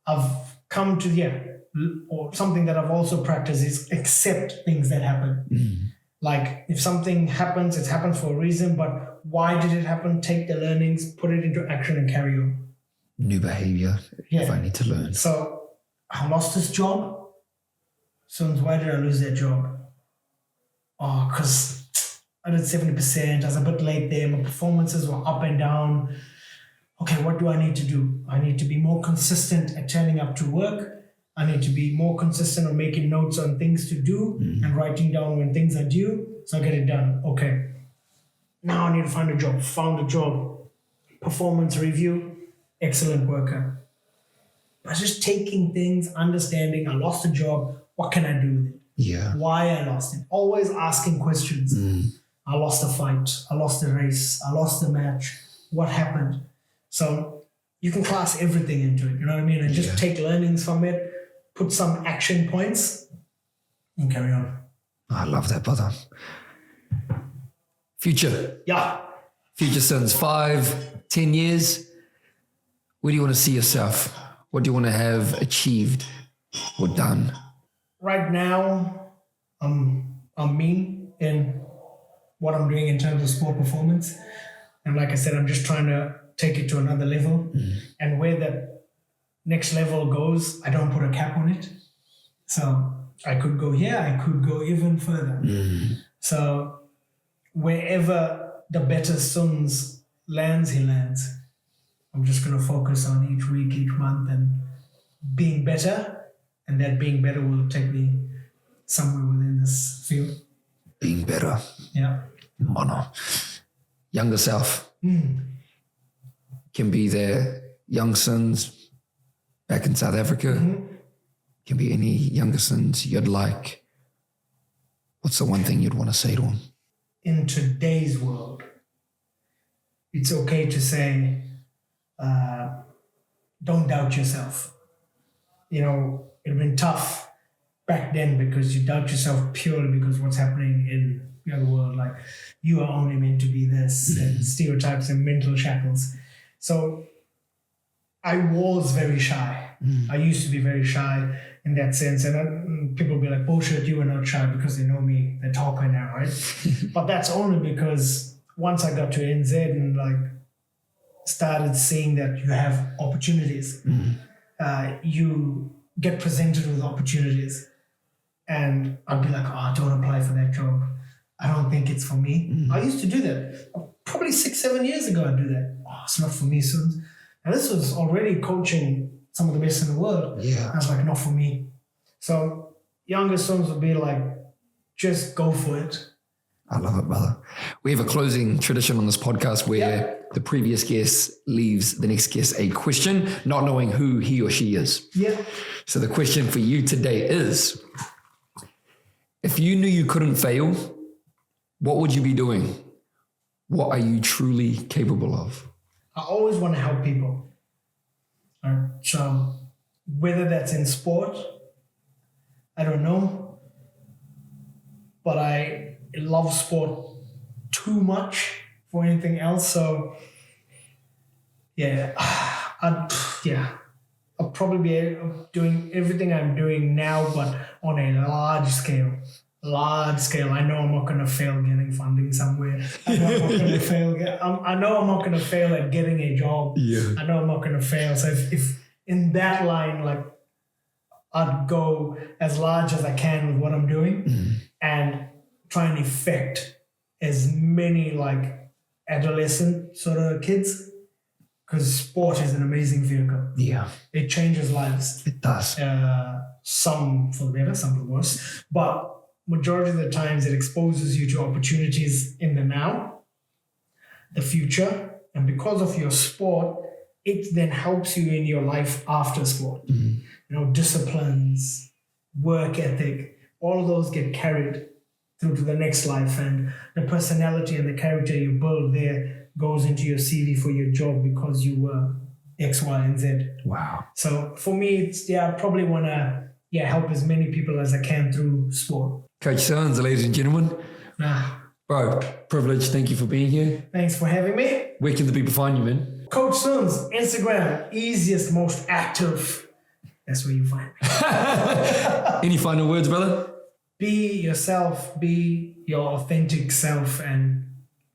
I've come to, or something that I've also practiced is accept things that happen. Like if something happens, it happens for a reason, but why did it happen? Take the learnings, put it into action and carry on. New behavior, if I need to learn. So I lost this job. Sunz, why did I lose that job? Oh, because I did 70%. I was a bit late there. My performances were up and down. Okay, what do I need to do? I need to be more consistent at turning up to work. I need to be more consistent on making notes on things to do and writing down when things are due. So I get it done. Okay. Now I need to find a job. Found a job. Performance review. Excellent worker. But just taking things, understanding, I lost a job. What can I do with it? Yeah. Why I lost it. Always asking questions. I lost a fight. I lost a race. I lost a match. What happened? So you can class everything into it. You know what I mean? And just take learnings from it. Put some action points and carry on. I love that, brother. Future. Yeah. Future Sunz, 5, 10 years. Where do you want to see yourself? What do you want to have achieved or done? Right now, I'm mean in what I'm doing in terms of sport performance. And like I said, I'm just trying to take it to another level. And where that next level goes, I don't put a cap on it. So I could go here, I could go even further. So wherever the better Sunz lands, he lands. I'm just going to focus on each week, each month, and being better. And that being better will take me somewhere within this field. Being better. Yeah. Mono. Younger self. Can be their young Sunz back in South Africa. Can be any younger Sunz you'd like. What's the one thing you'd want to say to them? In today's world, it's okay to say, don't doubt yourself. You know, it'd been tough back then because you doubt yourself purely because what's happening in the other world, like you are only meant to be this, and stereotypes and mental shackles. So I was very shy. I used to be very shy in that sense. And people will be like, bullshit, you were not shy, because they know me, they're talking now, right? But that's only because once I got to NZ and like started seeing that you have opportunities, you get presented with opportunities. And I'd be like, oh, don't apply for that job. I don't think it's for me. I used to do that. Probably 6-7 years ago, I'd do that. Oh, it's not for me, Sunz. And this was already coaching some of the best in the world. I was like, not for me. So younger Sunz would be like, just go for it. I love it, brother. We have a closing tradition on this podcast where the previous guest leaves the next guest a question, not knowing who he or she is. So the question for you today is, if you knew you couldn't fail, what would you be doing? What are you truly capable of? I always want to help people. So whether that's in sport, I don't know, but I love sport too much for anything else. So I'll probably be doing everything I'm doing now, but on a large scale. I know I'm not going to fail getting funding somewhere. I know I'm not going to fail. I know I'm not going to fail at getting a job. I know I'm not going to fail. So if in that line, like I'd go as large as I can with what I'm doing and try and affect as many like adolescent sort of kids, because sport is an amazing vehicle. It changes lives. It does. Some for the better, some for the worse. But majority of the times it exposes you to opportunities in the now, the future, and because of your sport, it then helps you in your life after sport. You know, disciplines, work ethic, all of those get carried through to the next life, and the personality and the character you build there goes into your CV for your job because you were X, Y, and Z. Wow. So for me, it's, I probably want to help as many people as I can through sport. Coach Sunz, ladies and gentlemen. Bro, privilege. Thank you for being here. Thanks for having me. Where can the people find you, man? Coach Sunz, Instagram, easiest, most active. That's where you find me. Any final words, brother? Be yourself, be your authentic self, and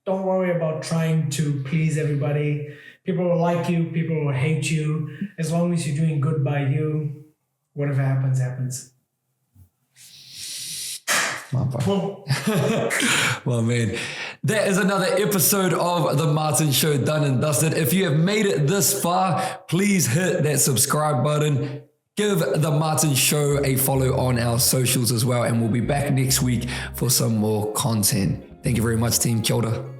don't worry about trying to please everybody. People will like you, people will hate you. As long as you're doing good by you, whatever happens, happens. Well, man, that is another episode of The Martin Show done and dusted. If you have made it this far, please hit that subscribe button. Give The Martin Show a follow on our socials as well, and we'll be back next week for some more content. Thank you very much, team. Kia ora.